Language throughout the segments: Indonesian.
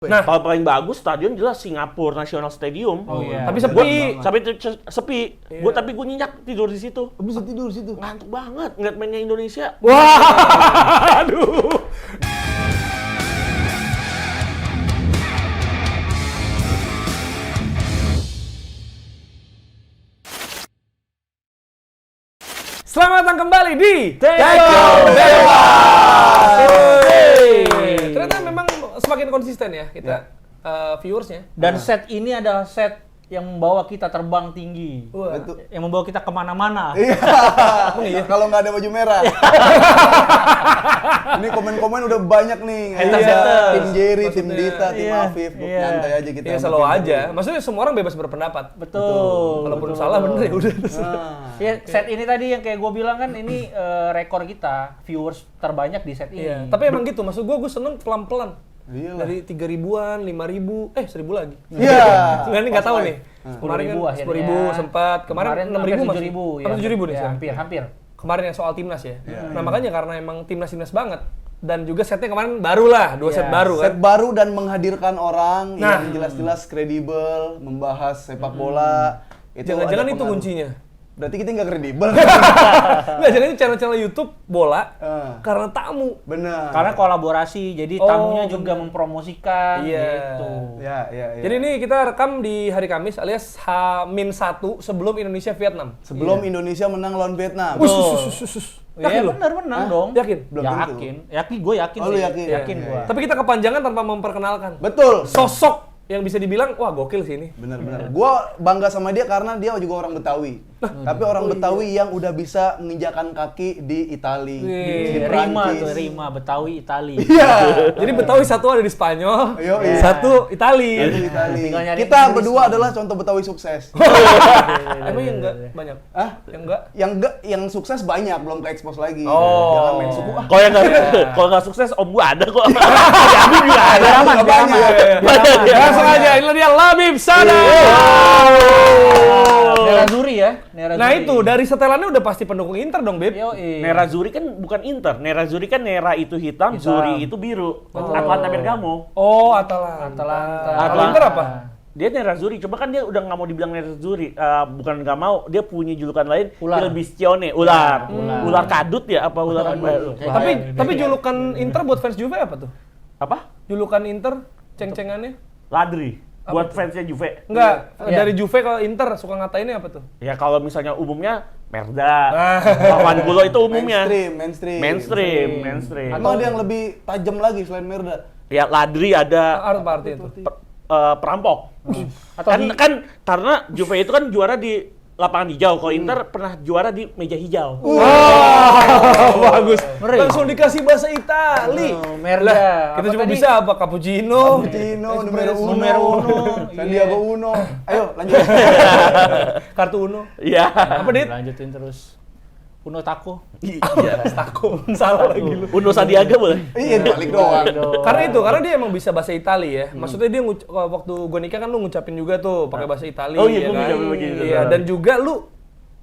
Nah, paling bagus stadion jelas Singapura National Stadium. Oh, iya. tapi sepi. Sepi. Iya. Tapi gue nyenyak tidur di situ. Bisa tidur di situ. Ngantuk banget ngeliat mainnya Indonesia. Wah, aduh. Selamat datang kembali di Teko Bebas. Ternyata memang semakin konsisten ya kita viewersnya. Dan set ini adalah set yang membawa kita terbang tinggi. Wah. Betul. Yang membawa kita kemana-mana. Iya. Kalau nggak ada baju merah. Ini komen-komen udah banyak nih. Haters. Tim Jerry, tim Maksudnya, Dita, tim iya, Afif. iya. Nyantai aja kita. Ya selalu aja. Maksudnya semua orang bebas berpendapat. Betul. Walaupun betul. salah bener ya udah. Ya, set ini tadi yang kayak gue bilang kan ini rekor kita viewers terbanyak di set ini. Iya. Tapi emang gitu. Maksud gue seneng pelan-pelan. Iyalah. Dari 3.000-an, 5.000, 1.000 lagi. Iya. Sebenarnya nggak tahu nih. 10.000 Kemarin kan akhirnya. 10.000 sempat. Kemarin 6.000 masih. 7.000 ya. Hampir 7.000 nih. Ya, sekarang. hampir. Kemarin yang soal timnas ya. Nah makanya karena emang timnas banget. Dan juga setnya kemarin baru lah, 2 set Iya. baru kan. Set baru dan menghadirkan orang Nah. yang jelas-jelas kredibel, membahas sepak bola. Itu Jangan-jangan ada itu pengaruh. kuncinya. Berarti kita nggak kredibel. Nggak, jangan channel-channel YouTube bola karena tamu. Benar. Karena kolaborasi, jadi Oh, tamunya juga mempromosikan Iya. gitu. Ya. Jadi ini kita rekam di hari Kamis alias H-1 sebelum Indonesia Vietnam. Sebelum Indonesia menang lawan Vietnam. Yakin Iya lo? benar dong. Yakin? Belum tentu. Yakin, gue yakin Oh, lu sih. yakin? Yakin Iya, gue. iya. Tapi kita kepanjangan tanpa memperkenalkan. Betul. Sosok yang bisa dibilang, wah gokil sih ini. Benar-benar. Gua bangga sama dia karena dia juga orang Betawi. Tapi orang Betawi yang udah bisa menginjakan kaki di Italia, di Rima Prancis. tuh, Rima, Betawi, Itali. Iya. Jadi Betawi satu ada di Spanyol, Yoi. satu Itali. Di Italia. Tinggal nyari Kita Inggris berdua nih. adalah contoh Betawi sukses. Emang yang enggak banyak? Hah? Yang enggak? Yang sukses banyak, belum ke expose lagi. Oh. Jangan main suku. Ah, Kalau yang kalau nggak sukses, om gua ada kok. Abi juga ada. Aman, nggak banyak. Banyak, ya. Langsung aja, ini dia Labib Sana. Nerazuri ya. Nerazuri. Nah itu, dari setelannya udah pasti pendukung Inter dong, Bib. Yoi. Nerazuri kan bukan Inter. Nerazuri kan Nera itu hitam, Zuri itu biru. Atlanta Bergamo. Oh, Atalanta. Atalanta. Kalau Inter apa? Dia Nerazzurri, coba kan dia udah nggak mau dibilang Nerazzurri, bukan nggak mau, dia punya julukan lain, Ular. Il Bistione, ular. Ular. Ular kadut ya, apa ular apa? Tapi julukan Inter buat fans Juve apa tuh? Apa? Julukan Inter ceng-cengannya? Ladri. Buat fansnya Juve. Enggak, Iya. dari Juve ke Inter suka ngatainnya apa tuh? Ya kalau misalnya umumnya Merda, Pawan Gulo itu umumnya. Mainstream. Mainstream. Emang ada yang lebih tajam lagi selain Merda? Ya Ladri ada Apa arti itu? perampok. Atau Kan karena Juve itu kan juara di lapangan hijau, kalau Inter pernah juara di meja hijau. Bagus. Ngeri. Langsung dikasih bahasa Itali. Merda. Kita Apa cuma tadi? bisa apa? Cappuccino. Cappuccino, numero Espresso. uno. Numero uno. Sandiago Uno. Ayo lanjut. Kartu Uno. Iya. Apa, Dit? Lanjutin terus. Uno Tako. Iya. Tako. Salah lagi lu. Uno Sandiaga boleh. Iya, balik doang. Karena dia emang bisa bahasa Itali ya. Maksudnya dia waktu gua nikah kan lu ngucapin juga tuh pakai bahasa Itali. Oh iya, ya gua kan? ngucapin begitu. Iya, dan juga lu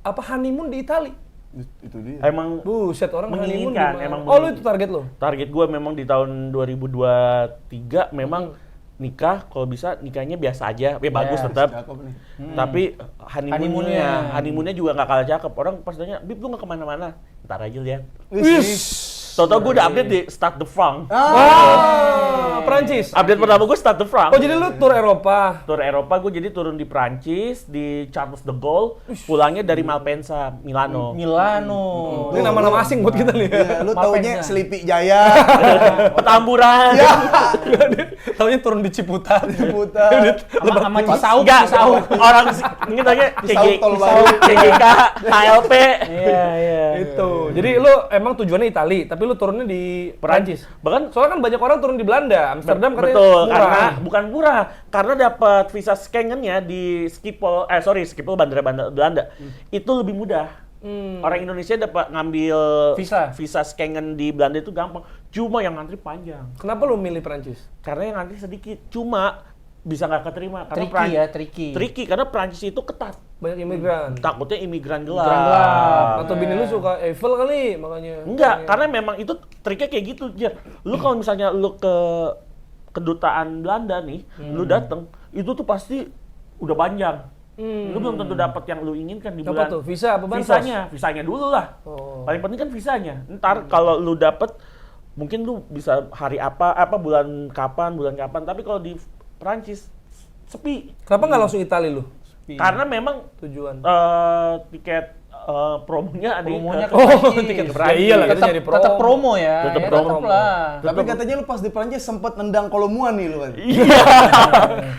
honeymoon di Itali. Itu dia. Emang Buset, orang honeymoon Menginginkan, di mana? emang Oh, lu itu target lu? target gue memang di tahun 2023 memang nikah, kalau bisa nikahnya biasa aja, ya bagus tetap. Cakep nih. Tapi honeymoonnya Honeymoonnya. juga nggak kalah cakep. Orang pas tanya, Bib lu nggak kemana-mana? Ntar aja lihat. Tau-tau gue udah update di Start de France. Prancis. Update pertama gue Start de France. Oh, jadi lu tur Eropa. Tur Eropa gue jadi turun di Prancis, di Charles de Gaulle, pulangnya dari Malpensa, Milano. Milano. Ini nama-nama asing buat kita nih. Iya, lu taunya Malpensa. Sleepy Jaya, Petamburan. Taunya turun di Ciputat. Ciputat. Sama Cisauk. Enggak, Cisauk. orang ini tanya Cisauk tol baru. CGK, KLP. Iya. Itu. Jadi lu emang tujuannya Itali, tapi lu turunnya di Prancis. Bahkan Soalnya kan banyak orang turun di Belanda, Amsterdam katanya betul, murah. karena bukan murah, karena dapat visa Schengen-nya di Schiphol, Schiphol bandara Belanda. Itu lebih mudah. Orang Indonesia dapat ngambil Visa. Schengen di Belanda itu gampang. Cuma yang ngantri panjang. Kenapa lu milih Prancis? Karena yang ngantri sedikit. Cuma bisa nggak keterima karena Tricky ya, tricky. Tricky karena Prancis itu ketat. Banyak imigran. Takutnya imigran gelap. Imigran gelap. Atau bini lu suka Eiffel kali makanya. Enggak, karena memang itu triknya kayak gitu, Jer. Lu kalau misalnya lu ke kedutaan Belanda nih, lu dateng, itu tuh pasti udah panjang. Lu belum tentu dapat yang lu inginkan di Apa bulan. tuh? Visa apa bansos? Visanya dulu lah. Oh. Paling penting kan visanya. Ntar kalau lu dapet, mungkin lu bisa hari apa bulan kapan. Tapi kalau di Perancis sepi. Kenapa nggak langsung Itali lu? Karena memang Tujuan. tiket promonya ada Promonya ke ke Perancis. tiket ke ya Perancis. iyalah kita Tetap jadi promo. tetap promo ya. Tetap ya, promo. lah. Tapi katanya lu pas di Prancis sempet nendang Kolomuan nih lu kan. Iya.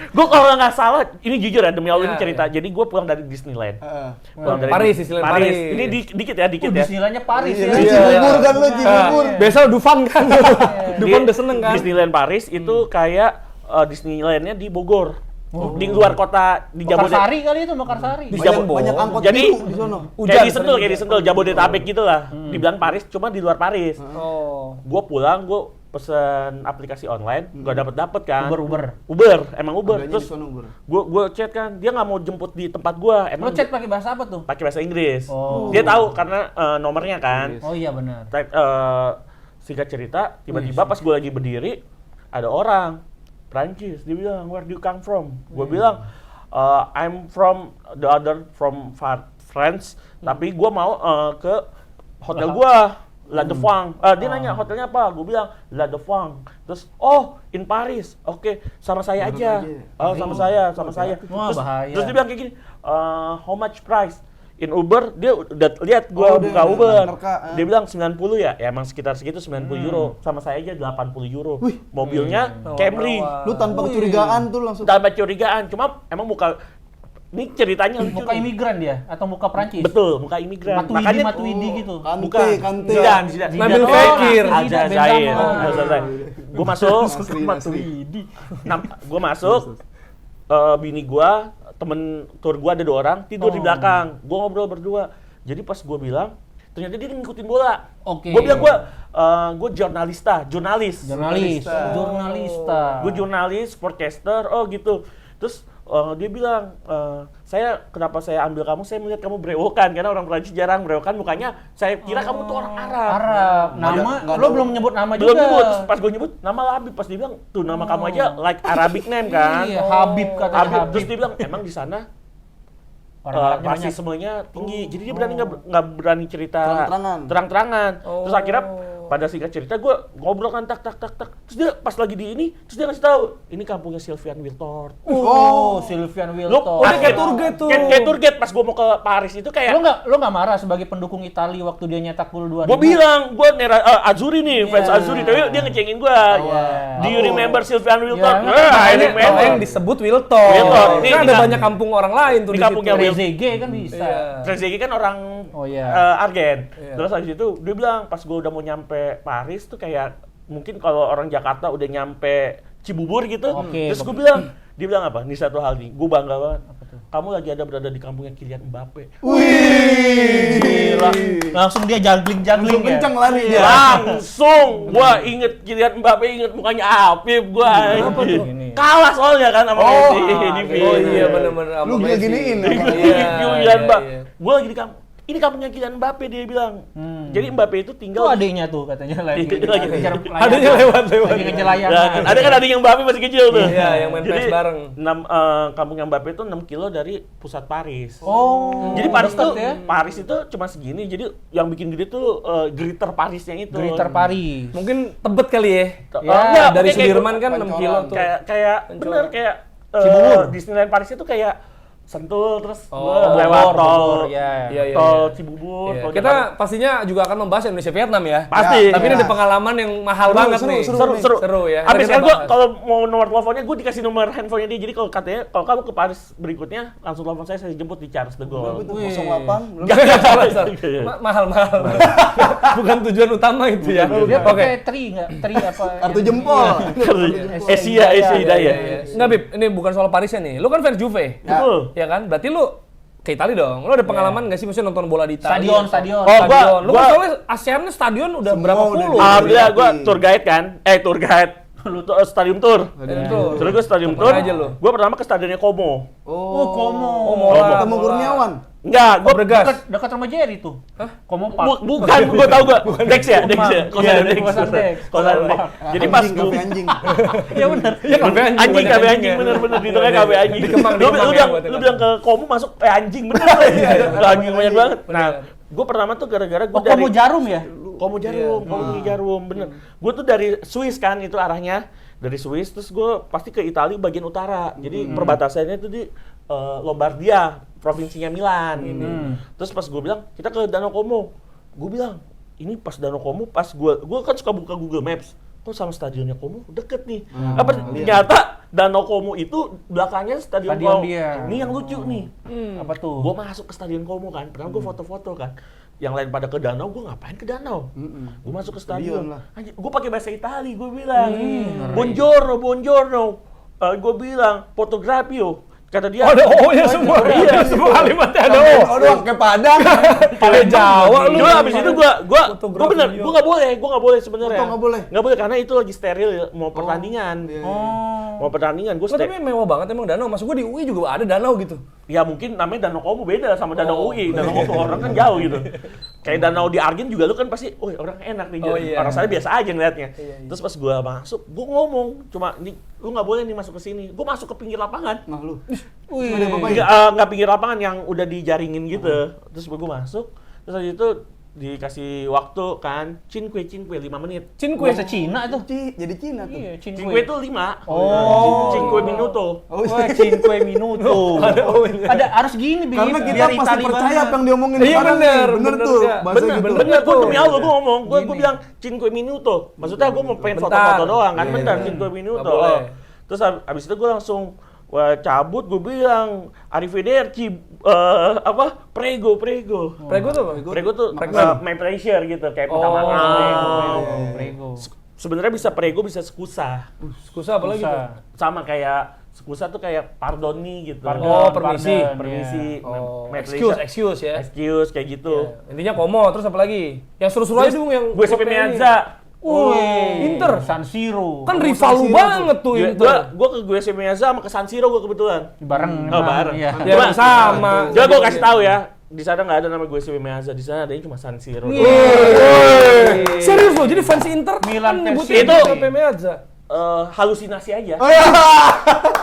Gue kalau nggak salah, ini jujur ya demi Allah ini Iya, cerita. Jadi gue pulang dari Disneyland. Heeh. Pulang dari Paris, Disneyland Paris. Ini dikit ya. Disneylandnya Paris ya. Iya, Cibubur kan lu, Cibubur. Biasa Dufan kan. Dufan udah seneng kan. Disneyland Paris itu kayak Disneylandnya di Bogor. Di luar kota, di Jabodetabek. Mekarsari kali itu, Mekarsari. Di Banyak angkot Jadi biru di sono. kayak di Sentul, Jabodetabek gitu lah. Dibilang Paris, cuma di luar Paris. Oh. Gue pulang, gue pesen aplikasi online, gak dapet kan. Uber. Emang Uber. Harganya Terus di sono, Bro. gue chat kan, dia nggak mau jemput di tempat gue. Lo Emang chat pakai bahasa apa tuh? pakai bahasa Inggris. Oh. Dia tahu karena nomornya kan. Oh iya benar. Singkat cerita, tiba-tiba pas gue lagi berdiri, ada orang Prancis. Dia bilang, where do you come from? Gue bilang, I'm from France, tapi gue mau ke hotel gue, La Défense. Dia nanya hotelnya apa? Gue bilang La Défense. Terus, oh in Paris, oke, sama saya aja. Oh sama saya. Wah, bahaya. Terus dia bilang kayak gini, how much price? In Uber, dia udah lihat gue Oh, dia buka Uber. nerka, Dia bilang 90 ya? Ya emang sekitar segitu 90 euro. Sama saya aja 80 euro. Mobilnya Camry. Lu tanpa kecurigaan tuh langsung. Tanpa curigaan. Cuma emang muka... Ini ceritanya lucu Muka nih. imigran dia atau muka Prancis? Betul, muka imigran. Matuidi gitu. Kante. Zidane. Ngambil fakir. Aljazair. Benzema. Gue masuk. Nasri. Gue masuk. Bini gue, temen tour gue ada 2 orang, tidur di belakang. Gue ngobrol berdua. Jadi pas gue bilang, ternyata dia ngikutin bola. Oke. Gue bilang gue jurnalis. Gue jurnalis, sportcaster, oh gitu. Terus dia bilang, kenapa saya ambil kamu, saya melihat kamu berewokan, karena orang Prancis jarang berewokan mukanya, saya kira kamu tuh orang Arab. Nama, Nggak lo ada. belum nyebut nama Belum juga. nyebut, terus pas gue nyebut, nama Habib, pas dia bilang, tuh nama kamu aja like Arabic name kan. Iya, Habib katanya Habib. Habib. Terus dia bilang, emang di sana Orang Arabnya banyak. rasismenya tinggi, jadi dia berani nggak berani cerita Terang-terangan. Terus akhirnya pada singkat cerita gue ngobrol kan tak. Terus dia pas lagi di ini, terus dia ngasih tahu ini kampungnya Sylvian Wiltord. Sylvian Lu Wiltord. kayak tour guide tuh. Kayak tour guide pas gue mau ke Paris itu kayak Lo nggak marah sebagai pendukung Itali waktu dia nyetak gol 2000? gue bilang, gue Azzurri nih, fans Azzurri, tapi dia ngecengin gue. Do you remember Sylvian Wiltord? Iya, I Kalau remember. yang disebut Wiltord. Wiltord. Ini Kan ada di- banyak kampung orang lain tuh di di kampungnya situ. Trezeguet kan bisa. Iya. Trezeguet kan orang Oh, iya. Argen. Iya. Terus habis itu dia bilang pas gue udah mau nyampe Paris tuh kayak mungkin kalau orang Jakarta udah nyampe Cibubur gitu. Oke, Terus gue bilang, dia bilang apa? Nih satu hal nih, gue bangga banget. Kamu lagi berada di kampungnya Kylian Mbappe. Gila. Langsung dia juggling Langsung ya. kencang lari dia. Langsung gua inget Kylian Mbappe, inget mukanya Habib gua. Ini? Kalah soalnya kan sama Messi di Oh film. iya bener-bener. sama Lu Messi. giniin. Kylian Mbappe. Gua lagi di kampung. Ini kampungnya Kylian Mbappe, dia bilang. Jadi Mbappe itu Itu tinggal adiknya tuh katanya lagi. Lagi. Adiknya lewat. Lagi ngejar layangan. Ya, ada kan adiknya Mbappe masih kecil tuh. Iya, yang main Jadi, PS bareng. kampungnya Mbappe itu 6 kilo dari pusat Paris. Oh. Jadi Paris deket tuh, ya. Paris itu cuma segini. Jadi yang bikin gede tuh Greater Parisnya itu. Greater Paris. Mungkin Tebet kali ya. Ya, Dari kayak- Sudirman kan 6 Pancoran. kilo tuh. kayak bener kayak Cibubur. Disneyland Paris itu kayak Sentul terus Oh, lewat Bogor, tol ya. Iya, iya, tol iya. Cibubur. Iya, tol kita Jakarta. pastinya juga akan membahas Indonesia Vietnam ya. Pasti. Tapi ini Ya. ada pengalaman yang mahal banget nih. Seru ya. Habis Nanti kita kan gua bahas. kalau mau nomor teleponnya gue dikasih nomor handphonenya dia. Jadi kalau katanya kalau kamu ke Paris berikutnya langsung telepon saya jemput di Charles de Gaulle. Itu 08. Mahal-mahal. Bukan tujuan utama itu ya. Dia Oke. pakai tri nggak? Tri apa? Kartu jempol. Asia Hidayah. Enggak, Bib. Ini bukan soal Parisnya nih. Lu kan fans Juve. Betul. Ya kan? Berarti lu ke Italia dong. Lu ada pengalaman nggak sih maksudnya nonton bola di Italia? Stadion. Oh, Stadion. Lu gua- kan soalnya ASEAN stadion udah Semua berapa udah puluh. di- Alhamdulillah gue tour guide kan, tour guide Stadium Tour. Terus gue Stadium Tour. Kemana aja lu? Gue pertama ke stadionnya Como. Komo. Mola. Ketemu Kurniawan. Enggak, gue Bergas. Dekat rumah Jerry tuh. Komo Park. bukan, gue tau gue. Dex ya, Dex ya. Iya, Kosan Dex. Kosan Dex. Jadi pas Anjing, gue kafe anjing. Iya benar. Iya, kafe anjing. anjing, banyak kafe anjing, anjingnya. bener-bener di tengah kafe anjing. Di Kemang, Lu ya, buat bilang ke Komo masuk anjing, bener. Anjing banyak banget. Nah, gue pertama tuh gara-gara gue dari Komo Jarum ya? Komo Jarum, bener. Gue tuh dari Swiss kan, itu arahnya dari Swiss, terus gue pasti ke Italia bagian utara. Jadi perbatasannya itu di Lombardia, provinsinya Milan. Terus pas gue bilang kita ke Danau Como, gue bilang ini pas Danau Como, pas gue kan suka buka Google Maps, kok sama stadionnya Como deket nih. Ternyata Danau Como itu belakangnya stadion Como. dia. Ini yang lucu nih. Apa tuh? Gue masuk ke stadion Como kan, padahal gue foto-foto kan. Yang lain pada ke danau, gue ngapain ke danau? Gue masuk ke stadion. Gue pakai bahasa Itali, gue bilang, buongiorno. Gue bilang, fotografio. Kata dia, Ya semua. Iya, semua kalimatnya ada Doang kayak Padang. Pakai Jawa lu. Cuma abis itu gue Fotografi bener, video. gue nggak boleh sebenarnya. Foto nggak boleh? Nggak boleh karena itu lagi steril ya, mau pertandingan. Mau pertandingan, gue Nggak, tapi mewah banget emang danau. Maksud gue di UI juga ada danau gitu. Ya mungkin namanya Danau Como beda sama Danau UI. Danau Como orang kan jauh gitu. Kayak danau di Argen juga lu kan pasti, oh orang enak nih. Oh, iya. Orang sana biasa aja ngeliatnya. Iya. Terus pas gua masuk, gua ngomong, cuma lu nggak boleh nih masuk ke sini. Gua masuk ke pinggir lapangan. Nah lu. Nggak pinggir lapangan yang udah dijaringin gitu. Terus gua masuk, terus habis itu dikasih waktu kan, cinque 5 menit. Bahasa Cina itu. Jadi Cina tuh. Iya, Cinque itu 5. Oh. Cinque minuto. Oh, Wah, cinque minuto. Ada harus gini Bi. Karena kita biar pasti Itali percaya banget. apa yang diomongin Iya, sekarang nih. bener, Bener bener tuh. nggak? Bahasa gitu. Bener, gue demi Allah gue Iya. ngomong, gue bilang cinque minuto. Maksudnya gue mau pengen Bentar. foto-foto doang kan, Iya. bentar cinque minuto. Nggak boleh. Terus abis itu gue langsung cabut, gue bilang arrivederci, prego. Prego tuh apa? Prego tuh my pleasure gitu, kayak minta Oh. maaf. Prego. Sebenarnya bisa prego, bisa scusa. Skusa apa lagi tuh? Sama kayak scusa tuh kayak pardoni gitu. Oh, permisi. Permisi. Oh, my excuse pleasure. ya. Excuse kayak gitu. Iya. Intinya komo, terus apa lagi? Yang seru-seru aja dong yang Gue SMP Meazza. Inter. San Siro. Kan rival lu banget tuh Inter. Gue ke gue SMP Meazza sama ke San Siro gue kebetulan. bareng. Oh, bareng. Iya. Ya Cuma- sama. Jadi gue kasih tahu ya, di sana nggak ada nama gue SMP Meazza, di sana adanya cuma San Siro. Serius loh, jadi fans Inter Milan kan versi nyebutin itu. sampai Meazza. Halusinasi aja.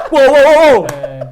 Wow.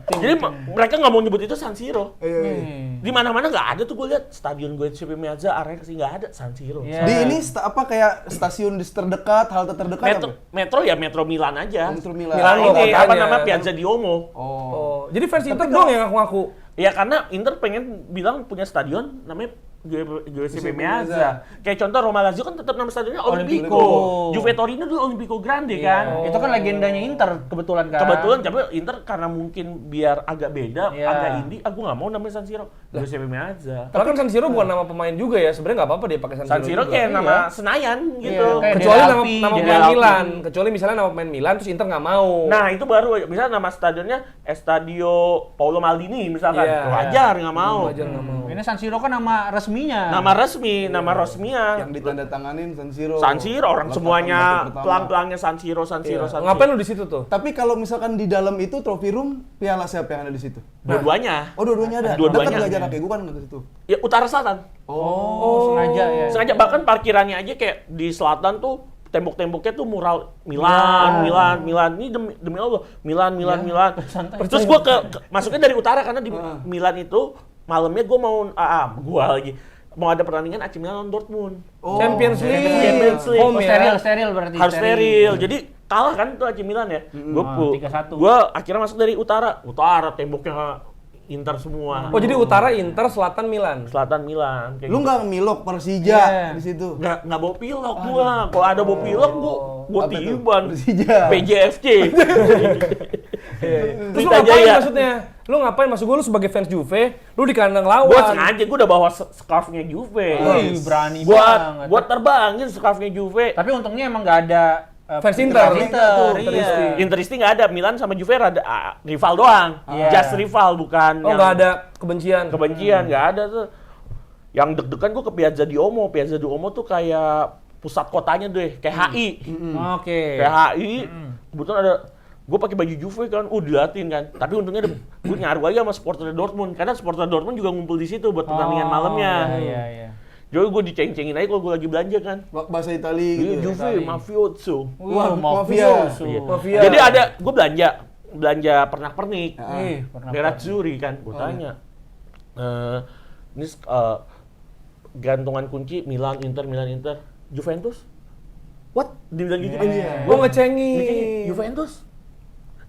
Jadi mereka nggak mau nyebut itu San Siro. Iya. Di mana-mana nggak ada tuh, gue lihat stadion gue SMP Meazza arahnya kesini nggak ada San Siro. Iya. Di ini apa kayak stasiun terdekat, halte terdekat Metro ya Metro Milan aja. Metro Milan. Nah, Milano ini katanya. apa namanya Piazza Duomo. Oh, jadi fans Inter doang yang ngaku-ngaku. Ya karena Inter pengen bilang punya stadion namanya Giuseppe Meazza. Kayak contoh Roma Lazio kan tetap nama stadionnya Olimpico. Olimpico. Juve Torino dulu Olimpico Grande kan. Itu kan legendanya Inter kebetulan kan. Kebetulan tapi Inter karena mungkin biar agak beda, Iya. agak indie, aku nggak mau namanya San Siro. Giuseppe Meazza. Tapi kan San Siro bukan nama pemain juga ya. Sebenarnya nggak apa-apa dia pakai San Siro. San Siro juga. kayak Iya. nama Senayan gitu. kayak Kecuali Dele nama Alpi, nama Dele pemain Alpi. Milan. Kecuali misalnya nama pemain Milan terus Inter nggak mau. Nah itu baru, misalnya nama stadionnya Estadio Paolo Maldini misalkan, Iya. wajar nggak mau. Wajar nggak mau. Ini San Siro kan nama resminya. Nama resmi, nama resminya. Yang ditandatanganin San Siro. San Siro, orang Letakkan semuanya batu pertama. pelang-pelangnya San Siro. Iya. San Ngapain Siro. lu di situ tuh? Tapi kalau misalkan di dalam itu trophy room, piala siapa yang ada di situ? Dua-duanya. Oh, dua-duanya ada. Dua-duanya. Dekat nggak jaraknya? Gue kan nggak ke situ. Ya utara selatan. Oh, sengaja ya. Sengaja bahkan parkirannya aja kayak di selatan tuh tembok-temboknya tuh mural Milan. Ini demi Allah, Milan. Santai. Terus gua masuknya dari utara karena di Milan itu malamnya gua mau mau ada pertandingan AC Milan lawan Dortmund. Champions League. Champions League. Home ya. Steril berarti. Harus steril. Jadi kalah kan tuh AC Milan ya. Ah, 3-1. Gua akhirnya masuk dari utara. Utara temboknya Inter semua. Oh, jadi utara Inter, selatan Milan. Selatan Milan. Kayak Lu gitu. nggak milok Persija Iya. di situ. Nggak bawa pilok gua. Kalau ada bawa pilok gua Apa itu? tiban. Persija. PJFC. Terus lu Pelita ngapain Jaya. maksudnya? Lu ngapain? Maksud gue lu sebagai fans Juve, lu di kandang lawan. Gua sengaja gua udah bawa scarfnya Juve. Wih, berani banget. Buat terbangin scarfnya Juve. Tapi untungnya emang nggak ada Fans Inter. Inter, Interisti. iya. Interisti nggak ada, Milan sama Juve ada rival doang. Iya. Just rival bukan Oh, yang nggak ada kebencian. kebencian, nggak ada tuh. Yang deg-degan gua ke Piazza Duomo. Piazza Duomo tuh kayak pusat kotanya deh, kayak HI. Oke. Kayak HI, kebetulan ada gue pakai baju Juve kan, diliatin kan. Tapi untungnya gue nyaru aja sama supporter Dortmund, karena supporter Dortmund juga ngumpul di situ buat pertandingan malamnya. Iya. Jadi gue diceng-cengin aja kalau gue lagi belanja kan. Bahasa Itali gitu. Juve, mafioso. Wah, mafia. Iya. Mafia. Jadi ada, gue belanja pernak-pernik. Pernah. Nerazzurri kan, gue tanya. Ini gantungan kunci Milan Inter, Juventus. What? Dia bilang gitu. Gue ngecengin. Juventus.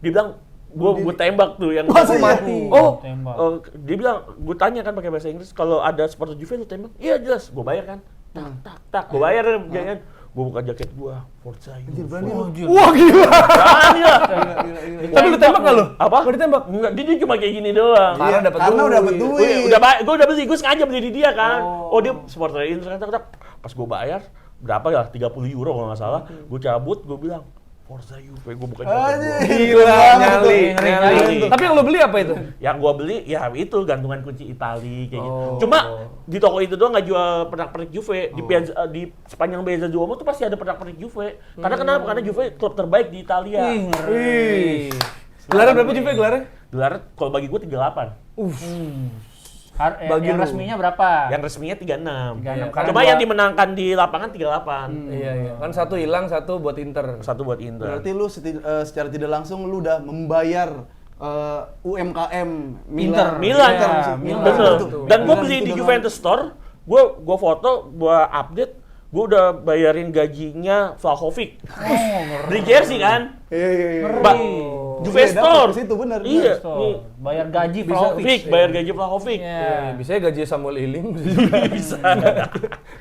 Dia bilang, gue tembak tuh yang Masa mati. Oh, Tembak. dia bilang, gue tanya kan pakai bahasa Inggris, kalau ada supporter Juve lu tembak? Iya jelas, gue bayar kan. Tak, gue bayar jangan. Gue buka jaket gue, Forza Juve. Wah gila. Berani lah. Tapi lu tembak nggak lu? Apa? Gua ditembak. Enggak, dia cuma kayak gini doang. Karena dapat karena duit. udah dapet duit. Gue udah beli, gue sengaja beli di dia kan. Oh dia supporter Inter kan, pas gue bayar berapa ya? 30 euro kalau nggak salah. Gue cabut, gue bilang Forza Juve, gue buka jaket gue. Gila, nyali. Ngeri. Tapi yang lu beli apa itu? Yang gue beli ya itu gantungan kunci Itali kayak gitu. Cuma di toko itu doang nggak jual pernak-pernik Juve. Di sepanjang Piazza Duomo tuh pasti ada pernak-pernik Juve. Karena kenapa? Karena Juve klub terbaik di Italia. Wih. Gelarnya berapa Juve gelarnya? Gelar kalau bagi gue 38. Bagi yang lu. resminya berapa? Yang resminya 36. 36. Karena Cuma gua- yang dimenangkan di lapangan 38. Iya. Kan satu hilang, satu buat Inter. Satu buat Inter. berarti lu secara tidak langsung lu udah membayar UMKM Inter. Milan, Inter, ya, Milan. betul. Betul. Dan gue Milan beli itu di udah Juventus Store, gue foto, gue update, gue udah bayarin gajinya Vlahovic. Beli jersey kan? Iya. Juventus Iya, dapet Store. ke situ, bener. Iya. Tuh, Nih, bayar gaji Vlahovic, Vlahovic. bayar gaji Vlahovic. Iya. Bisa gaji Samuel Ilim. Bisa.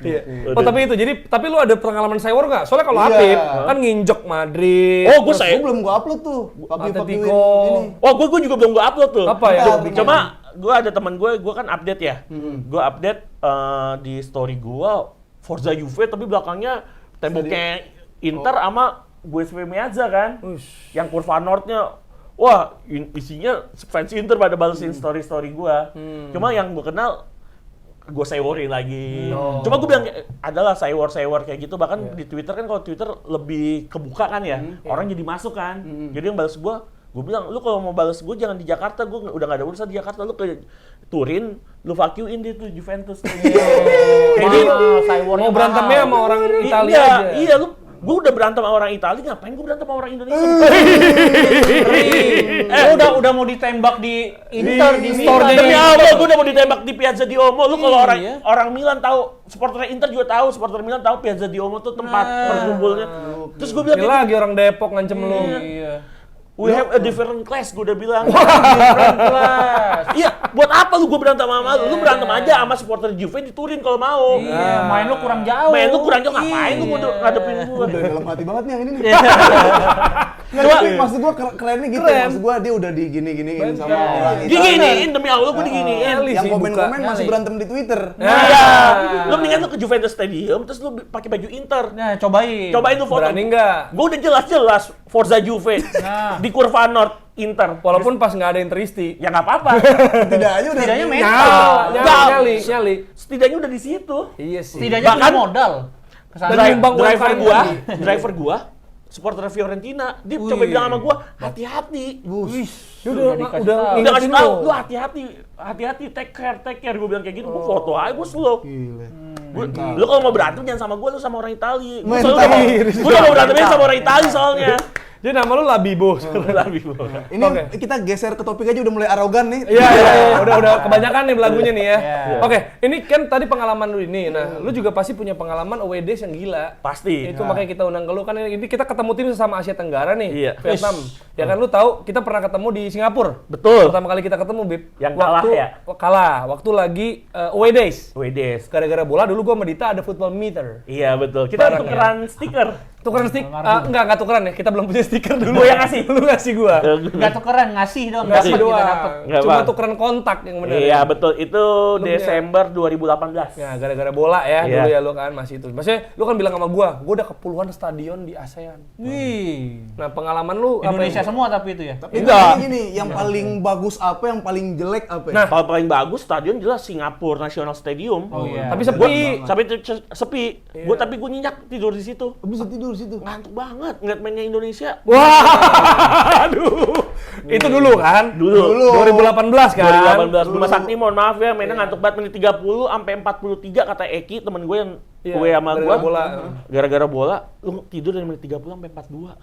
Iya. Oh tapi itu, tapi lu ada pengalaman sewor nggak? Soalnya kalau Iya. Apip kan nginjok Madrid. Oh, gue Gua saya. belum gua upload tuh. Atletico. ini. Oh, gue juga belum gue upload tuh. Apa ya? Cuma gue ada teman gue kan update ya. Gue update di story gue Forza Juve tapi belakangnya temboknya Inter sama Giuseppe Meazza kan. Yang kurva Nordnya, wah isinya fans Inter pada balesin story-story gue. Cuma yang gue kenal gue seworin lagi. Cuma gue bilang adalah sewor kayak gitu. Bahkan di Twitter kan, kalau Twitter lebih kebuka kan ya, orang jadi masuk kan. Jadi yang balas gue bilang, lu kalau mau balas gue jangan di Jakarta, gue udah gak ada urusan di Jakarta, lu ke Turin, lu fuck you in deh tuh Juventus. Jadi mau berantemnya sama orang Italia aja. Iya, gue udah berantem sama orang Italia, ngapain gue berantem sama orang Indonesia? Udah mau ditembak di Inter di store Milan. Demi Allah, gue udah mau ditembak di Piazza Duomo. Lu kalau Iya. orang Milan tahu, supporter Inter juga tahu, supporter Milan tahu Piazza Duomo tuh tempat berkumpulnya. Terus gue bilang, Ini lagi orang Depok ngancem lu. Iya. we have a different class, gue udah bilang. Different class. Iya, buat apa lu gue berantem sama lu? Lu berantem aja sama supporter Juve di Turin kalau mau. Iya, main lu kurang jauh. Main lu kurang jauh, ngapain lu ngadepin gue? Udah dalam hati banget nih yang ini nih. Cuma Maksud gua kerennya gitu. Keren. Maksud gua dia udah digini-giniin sama orang Italia. diginiin, demi Allah gue diginiin. Yang sih, komen-komen buka. masih berantem di Twitter. Iya, lu mendingan lu ke Juventus Stadium, terus lu pakai baju Inter. Nah, cobain. Cobain lu foto. Berani nggak? Gue udah jelas-jelas Forza Juve Nah. di kurva Nord Inter. Walaupun pas nggak ada yang teristi. Ya nggak apa-apa. Tidak aja udah. Setidaknya Nyali, mental. nyali. Setidaknya udah di situ. Iya sih. Setidaknya punya Bahkan- modal. Kesana. Dan nyumbang driver gua, supporter Fiorentina, dia coba bilang sama gua, hati-hati. Dia udah dikasih udah tahu. Udah kasih ngingetin tahu, lu. lu hati-hati, take care. Gua bilang kayak gitu, gua foto aja, gua slow. Gila. Lu kalau mau berantem jangan sama gua, lu sama orang Itali. Gua Mental. udah mau berantemin sama orang Itali soalnya. Dia nama lu Labibo. Ini Oke. kita geser ke topik aja udah mulai arogan nih. Iya, udah kebanyakan nih lagunya nih ya. Iya. Oke, ini kan tadi pengalaman lu ini. Nah, lu juga pasti punya pengalaman away days yang gila. Pasti. Itu makanya kita undang ke lu kan ini kita ketemu tim sesama Asia Tenggara nih, Iya. Vietnam. Ya kan lu tahu kita pernah ketemu di Singapura. Betul. Pertama kali kita ketemu, Bib. Yang kalah ya? Kalah. Waktu lagi away days. Wedes. Gara-gara bola dulu gua sama Dita ada football meter. Iya betul. Kita Bareng, tukeran stiker. Tukeran stiker? Almarhum. Enggak tukeran ya. Kita belum punya stiker dulu. Gua yang ngasih. Lu ngasih gua. Nggak tukeran, ngasih dong. Ngasih Dapat, kita doang. dapet. Nggak Cuma apa. tukeran kontak yang benar. Iya betul, itu Lu punya- Desember 2018. Ya, gara-gara bola ya Iya. dulu ya lu kan masih itu. Maksudnya lu kan bilang sama gua udah ke puluhan stadion di ASEAN. Wih. Nah, pengalaman lu apa Indonesia yang- semua tapi itu ya. Tapi Enggak. gini, yang paling bagus apa, yang paling jelek apa? Nah, Kalau paling bagus stadion jelas Singapura National Stadium. Oh iya. tapi sepi. Sepi. Iya. Gua tapi gue nyenyak tidur di situ. Bisa tidur situ. Ngantuk banget ngeliat mainnya Indonesia. Wah, aduh. Itu dulu kan? Dulu. 2018 kan? 2018 Bima Sakti, mohon maaf ya, mainnya ngantuk banget menit 30 sampai 43 kata Eki temen gue yang Iya, gue sama gara-gara gue. bola. Gara-gara bola, lu tidur dari menit 30 sampai 42.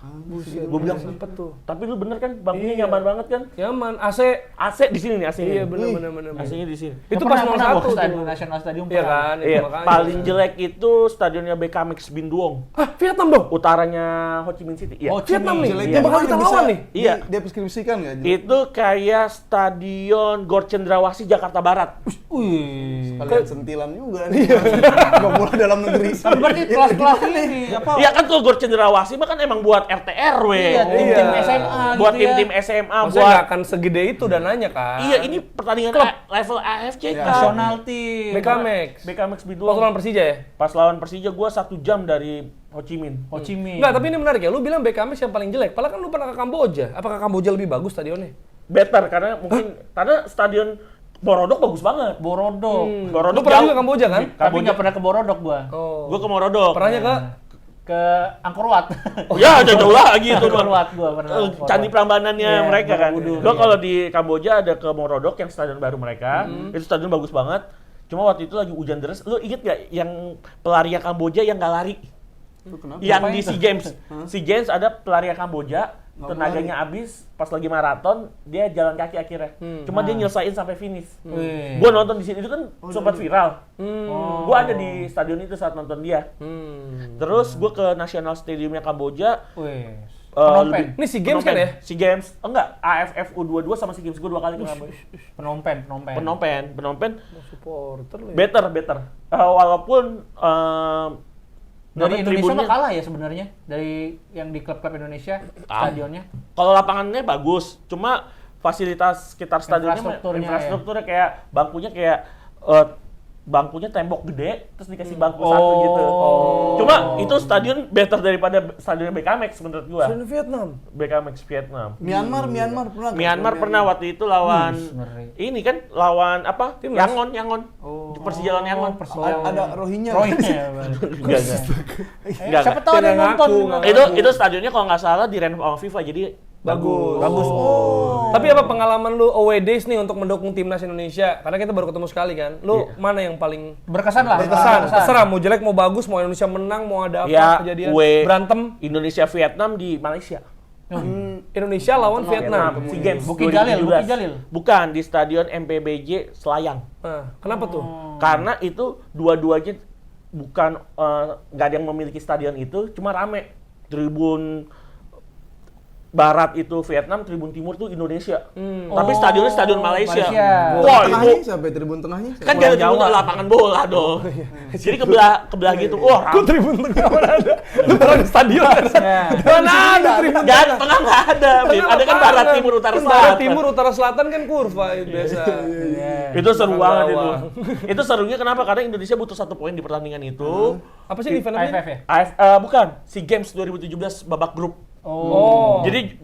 Gue bilang sempet tuh. tapi lu bener kan, bangkunya Iya. nyaman banget kan? Nyaman, AC. AC di sini nih, AC. Iya, bener. AC-nya di sini. Itu Pernah- pas pernah 01 gua tuh. stadion National Stadium Iya pernah. kan? Itu Iya, makanya. paling jelek itu stadionnya BKMX Binduong. Hah, Vietnam dong? Utaranya Ho Chi Minh City. Iya. Oh, Vietnam nih. Jeleknya Yang bakal gimana? kita Bisa lawan nih. Iya. Deskripsikan nggak? Itu kayak stadion Gor Cendrawasih Jakarta Barat. Wih. Kalian sentilan juga nih. Nggak bola dalam negeri. Tapi berarti kelas-kelas ini apa? Iya kan kalau Gor Cendrawasih mah kan emang buat RT RW. Iya, tim-tim Iya. SMA Buat gitu ya. tim-tim SMA Maksudnya buat nggak akan segede itu dananya kan? Iya, ini pertandingan level AFC kan. Nasional tim. BKMX. BKMX Waktu Binduong. lawan Persija ya? Pas lawan Persija gua 1 jam dari Ho Chi Minh. Ho Chi Minh. Enggak, tapi ini menarik ya. Lu bilang BKMX yang paling jelek. Padahal kan lu pernah ke Kamboja. Apakah Kamboja lebih bagus stadionnya? Better karena mungkin karena stadion Borodok bagus banget. Borodok. Borodok Lu pernah jauh. juga Kamboja kan? Tapi nggak pernah ke Borodok gua. Oh. Gua ke Morodok. Pernahnya ke Ke Angkor Wat. Oh ya, jauh lagi itu. Angkor Wat gua pernah. Candi Prambanannya Iya, mereka kan. Borobudur, Gua iya. kalau di Kamboja ada ke Morodok yang stadion baru mereka. Itu stadion bagus banget. Cuma waktu itu lagi hujan deras. Lu inget gak yang pelarian Kamboja yang gak lari? Kenapa? Yang Ngapain di tuh? SEA Games. SEA Games ada pelarian Kamboja, tenaganya habis, pas lagi maraton dia jalan kaki akhirnya. Cuma dia nyelesain sampai finish. Wih. Gua nonton di sini itu kan sempat viral. Oh. Gua ada di stadion itu saat nonton dia. Terus gua ke National Stadiumnya Kamboja. Wih. eh, Phnom Penh. Ini SEA Games kan ya? SEA Games. Oh, enggak, AFF U22 sama SEA Games gua 2 kali ke Kamboja. Phnom Penh. Phnom Penh Supporter lu ya. better. Walaupun Dari namanya Indonesia tribunnya- mah kalah ya sebenarnya dari yang di klub-klub Indonesia stadionnya. Kalau lapangannya bagus, cuma fasilitas sekitar stadionnya Infrastrukturnya, kayak bangkunya tembok gede, terus dikasih bangku satu gitu. Cuma itu stadion better daripada stadion BKMX menurut gua. Stadion Vietnam. BKMX Vietnam. Myanmar pernah nggak? Myanmar pernah waktu itu lawan ngeri. ini kan lawan apa? Timnas. Yangon. Persija lawan Yangon. Ada Rohingya. Rohingya. Enggak. Enggak. Siapa tahu ada yang Tidak nonton. ngaku. Itu stadionnya kalau nggak salah di renov sama FIFA jadi Bagus. Bagus. Tapi apa pengalaman lu away days nih untuk mendukung timnas Indonesia? Karena kita baru ketemu sekali kan. Lu mana yang paling Berkesan lah. berkesan? Terserah mau jelek mau bagus, mau Indonesia menang, mau ada apa Ya, kejadian berantem. Indonesia Vietnam di Malaysia. Indonesia lawan Vietnam. SEA Games Bukit Jalil, 2017. Bukit Jalil. Bukan di Stadion MPBJ Selayang. Nah, kenapa tuh? Karena itu dua-duanya bukan nggak ada yang memiliki stadion itu, cuma rame. Tribun Barat itu Vietnam, Tribun Timur tuh Indonesia. Tapi stadionnya stadion Malaysia. Wah, Tengahnya itu siapa ya? Tribun tengahnya? kan gak ada lapangan bola dong. Jadi kebelah gitu. Wah, Kok tribun tengah mana ada? Lu taruh di stadion kan? Mana ada tribun Gak, tengah nggak ada. Ada kan barat, timur, utara, Barat, selatan. timur, utara, selatan kan kurva itu biasa. Itu seru Tengah banget itu. bawah. Itu serunya kenapa? Karena Indonesia butuh 1 poin di pertandingan itu. Apa sih event AFF namanya? ya? Bukan, SEA Games 2017 babak grup. Oh. Jadi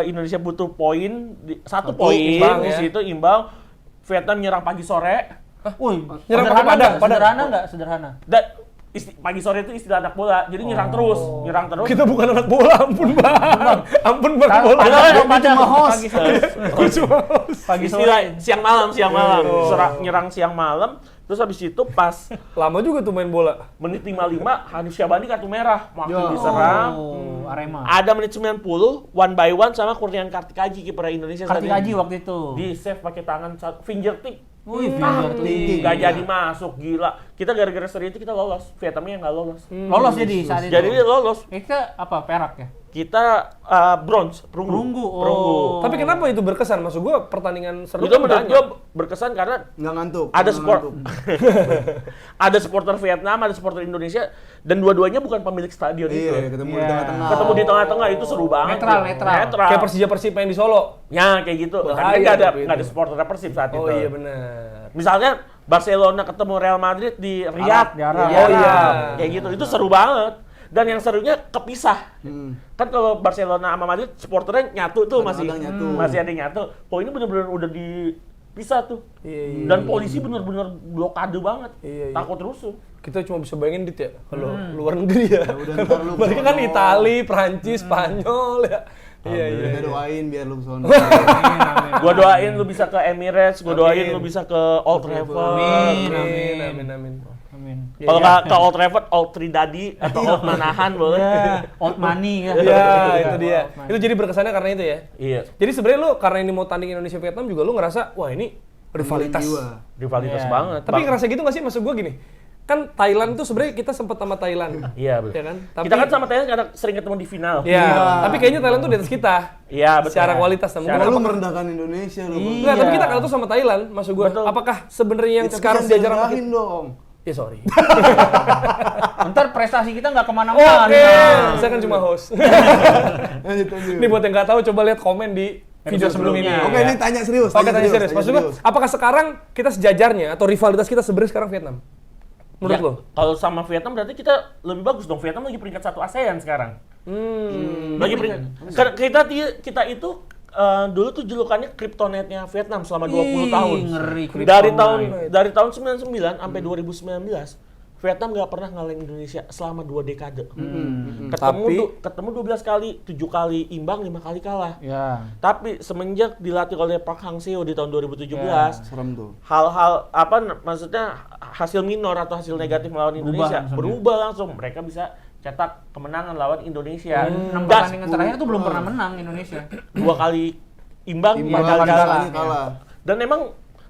Indonesia butuh poin, 1 poin imbang di ya. situ imbang. Vietnam nyerang pagi sore. Wih, Nyerang sederhana pakai padang, nggak? padang. Sederhana nggak? Sederhana. Dan pagi sore itu istilah anak bola. Jadi nyerang terus. Kita bukan anak bola, ampun bang. Ampun bang bola. Padahal Pagi sore. Gue cuma Pagi sore. istilah siang malam. Nyerang siang malam. Terus habis itu pas lama juga tuh main bola. menit 55 Hanif Syabani kartu merah. Makin diserang. Arema. Ada menit 90 one by one sama Kurniawan Kartikaji kiper Indonesia saat ini. Kartikaji waktu itu. Di save pakai tangan fingertip. Wih, fingertip. Gak jadi masuk, gila. Kita gara-gara seri itu kita lolos. Vietnamnya nggak lolos. Lolos jadi saat itu. Jadi dia lolos. Kita apa? Perak ya? kita bronze, perunggu. Oh. Tapi kenapa itu berkesan? Maksud gua pertandingan seru Itu kan menurut banyak. gue berkesan karena Nggak ngantuk. ada nggak support, ngantuk. ada supporter Vietnam, ada supporter Indonesia, dan dua-duanya bukan pemilik stadion itu. Iya, ketemu di Iya. tengah-tengah. Ketemu di tengah-tengah itu seru banget. Netral. Kayak Persija Persib main di Solo. Ya kayak gitu. Bahaya Tapi nggak ada tapi nggak ada itu. supporter Persib saat itu. Oh iya benar. Misalnya Barcelona ketemu Real Madrid di Riyadh, Di Arab. Oh iya. kayak gitu. Itu seru banget. Dan yang serunya kepisah. Hmm. Kan kalau Barcelona sama Madrid supporternya nyatu tuh masih Kadang-kadang nyatu. masih ada yang nyatu. Kok ini bener-bener udah dipisah tuh. Iya, iya. Dan polisi bener-bener blokade banget. Iya, iya. Takut rusuh. Kita cuma bisa bayangin Dit ya, kalau luar negeri ya. udah ntar lu Mereka kan sono. Itali, Prancis, Spanyol ya. Iya, iya. Kita doain biar lu sono. Gua doain lu bisa ke Emirates, gua doain Amin. lu bisa ke Old Trafford. Amin. Amin, amin, amin. Amin. Kalau nggak ke Old Trafford, Old Trinidadi atau Old Manahan boleh. Old money ya. Iya, itu dia. Itu jadi berkesannya karena itu ya. Iya. Jadi sebenarnya lu karena ini mau tanding Indonesia Vietnam juga lu ngerasa wah ini rivalitas. Rivalitas Iya. banget. Tapi ngerasa gitu nggak sih? Maksud gua gini, kan Thailand tuh sebenarnya kita sempat sama Thailand. Iya betul. Ya kan? Kita kan sama Thailand karena sering ketemu di final. Iya, tapi kayaknya Thailand tuh di atas kita. Iya betul. Secara kualitas, nah, mungkin Kalau lu apakah- merendahkan Indonesia lu. Bang. Enggak, tapi kita kalah tuh sama Thailand, maksud gua. Betul. Apakah sebenarnya yang Ya, tapi sekarang jangan sejajar sama direndahin kita? dong. Ya sorry. Ntar prestasi kita nggak kemana-mana. Oke, saya kan cuma host. Lanjut, lanjut. Ini buat yang nggak tahu, coba lihat komen di video sebelum ini. sebelumnya. Oke, ini tanya serius. Oke, tanya serius. Maksud gua, apakah sekarang kita sejajarnya atau rivalitas kita sebenarnya sekarang Vietnam? Menurut Ya, lo? kalau sama Vietnam berarti kita lebih bagus dong. Vietnam lagi peringkat 1 ASEAN sekarang. Lagi kita itu dulu tuh julukannya Kryptonite-nya Vietnam selama 20 tahun. Ngeri. Dari tahun 99 sampai 2019, Vietnam nggak pernah ngalahin Indonesia selama 2 dekade. Ketemu 12 kali, 7 kali imbang, 5 kali kalah. Ya. Tapi semenjak dilatih oleh Park Hang-seo di tahun 2017, Serem tuh. hal-hal maksudnya hasil minor atau hasil negatif melawan Indonesia berubah langsung. Mereka bisa cetak kemenangan lawan Indonesia. 6 Dan pertandingan terakhir tuh belum pernah menang Indonesia. 2 kali imbang, 4 kali Imbang, kalah. kalah. Dan emang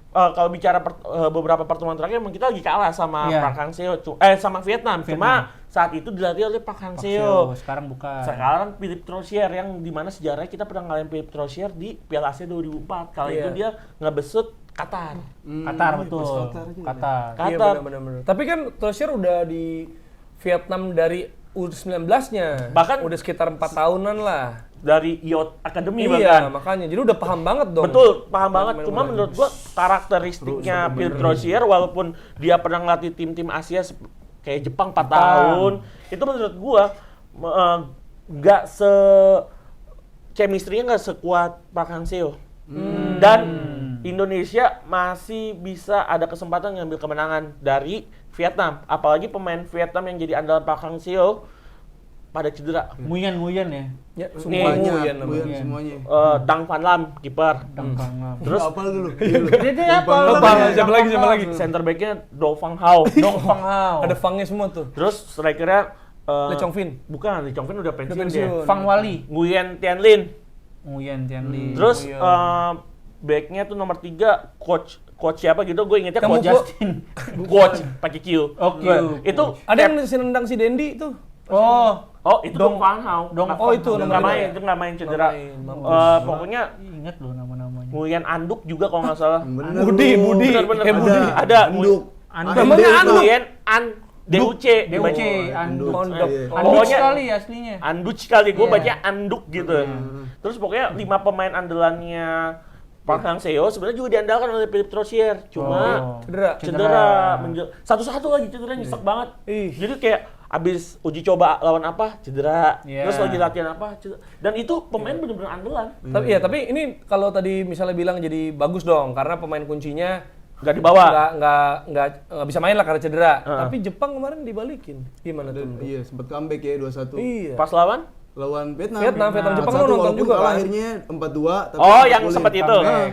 kalau bicara beberapa pertemuan terakhir emang kita lagi kalah sama Iya. Park Hang-seo, sama Vietnam. Cuma saat itu dilatih oleh Park Hang-seo. Sekarang bukan. Sekarang Philippe Troussier yang dimana sejarahnya kita pernah ngalahin Philippe Troussier di Piala Asia 2004. Kali Iya. itu dia ngebesut Qatar. Qatar betul. Qatar juga. Qatar. Iya Qatar. benar-benar. Tapi kan Troussier udah di Vietnam dari U19-nya. Bahkan- udah sekitar 4 tahunan lah. Dari Yacht Academy Iya, bahkan. makanya. Jadi udah paham banget dong. Betul, paham banget. Main Cuma bola. menurut gua karakteristiknya Philippe Troussier walaupun dia pernah ngelatih tim-tim Asia kayak Jepang 4 tahun, itu menurut gua nggak chemistry-nya nggak sekuat Park Hang-seo. Dan Indonesia masih bisa ada kesempatan ngambil kemenangan dari Vietnam. Apalagi pemain Vietnam yang jadi andalan Park Hang-seo pada cedera. Nguyen ya. Ya, Nih. semuanya Banyak, namanya. Buyan semuanya. Dang Van Lam, kiper. Terus apa dulu? Dia apa? Lupa, siapa lagi? Center back-nya Do Fang Hao. Dong Fang Hao. Ada fangnya semua tuh. Terus strikernya Le Chong Vin. Bukan, Lee Chong Vin udah pensiun, pensiun. dia. Fang Wali. Nguyen Tian Lin. Nguyen Tianli. Terus Nguyen. back-nya tuh nomor 3 coach siapa gitu, gue ingetnya Kamu coach Justin. coach pakai Q. Oke. Itu Ada yang nendang si Dendi tuh. oh itu Dong Fang Hao. Dong Oh, itu nggak nomor main, tiga. itu nggak main cedera. Nggak main, mampus. Pokoknya Ingat loh nama-namanya. Nguyen Anduk juga kalau nggak salah. Bener Budi, lu. Budi. Bener-bener Kayak Budi. ada. Anduk. Namanya Anduk. Nguyen DUC. DUC, Anduk. Pondok. Iya. Anduk Pokoknya- sekali aslinya. Anduk sekali, gue Iya. baca Anduk gitu. Terus pokoknya 5 pemain andalannya Park Hang-seo sebenarnya juga diandalkan oleh Philippe Troussier. Cuma cedera. Satu-satu lagi cedera nyesek banget. Ih. Jadi kayak abis uji coba lawan apa cedera, Iya. terus lagi latihan apa cedera. Dan itu pemain bener-bener andalan. Tapi ini kalau tadi misalnya bilang jadi bagus dong karena pemain kuncinya Nggak dibawa. nggak bisa main lah karena cedera. Tapi Jepang kemarin dibalikin. Gimana tuh? Iya, sempat comeback ya 2-1. Iya. Pas lawan? Lawan Vietnam. Vietnam, Jepang lu 4-1, nonton walaupun juga kalah kan? akhirnya 4-2. tapi Oh, yang golin. sempat itu. Comeback.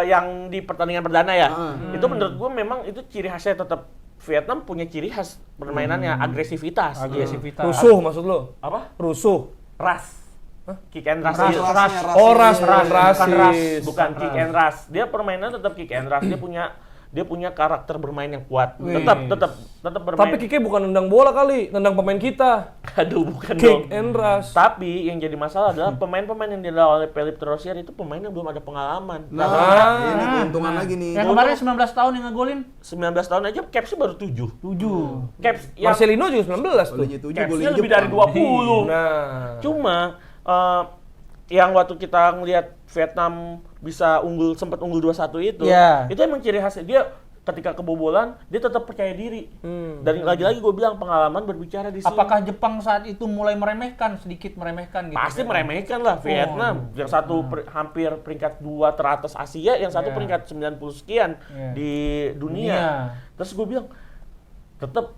Yang di pertandingan perdana ya. Ah. Itu menurut gue memang itu ciri khasnya tetap Vietnam punya ciri khas permainannya agresivitas. Agresivitas. Rusuh maksud lo? Apa? Rusuh. Ras. Kick and rush. Ras, gitu. rasnya, Oh, ras, rasnya. bukan rasis. Bukan kick and rush. Dia permainan tetap kick and rush. Dia punya dia punya karakter bermain yang kuat. Wih. Tetap bermain. Tapi Kike bukan nendang bola kali, nendang pemain kita. Aduh, bukan dong. Kick and rush. Tapi yang jadi masalah adalah pemain-pemain yang dilawan oleh Philippe Rosier itu pemain yang belum ada pengalaman. Nah, ini keuntungan lagi nih. Yang kemarin 19 tahun yang ngegolin 19 tahun aja capsnya baru 7. 7. Caps yang Marcelino juga 19 tuh. Golnya 7, capsnya golnya lebih dari 20. Nah, Cuma yang waktu kita ngelihat Vietnam bisa sempat unggul 2-1 itu, Iya. itu emang ciri khasnya dia ketika kebobolan dia tetap percaya diri. Dan lagi-lagi gue bilang pengalaman berbicara di sini. Apakah Jepang saat itu mulai sedikit meremehkan gitu? Pasti meremehkan lah Vietnam. Yang satu hampir peringkat 2 teratas Asia, yang satu Iya. peringkat 90 sekian Iya. di dunia. Terus gue bilang tetap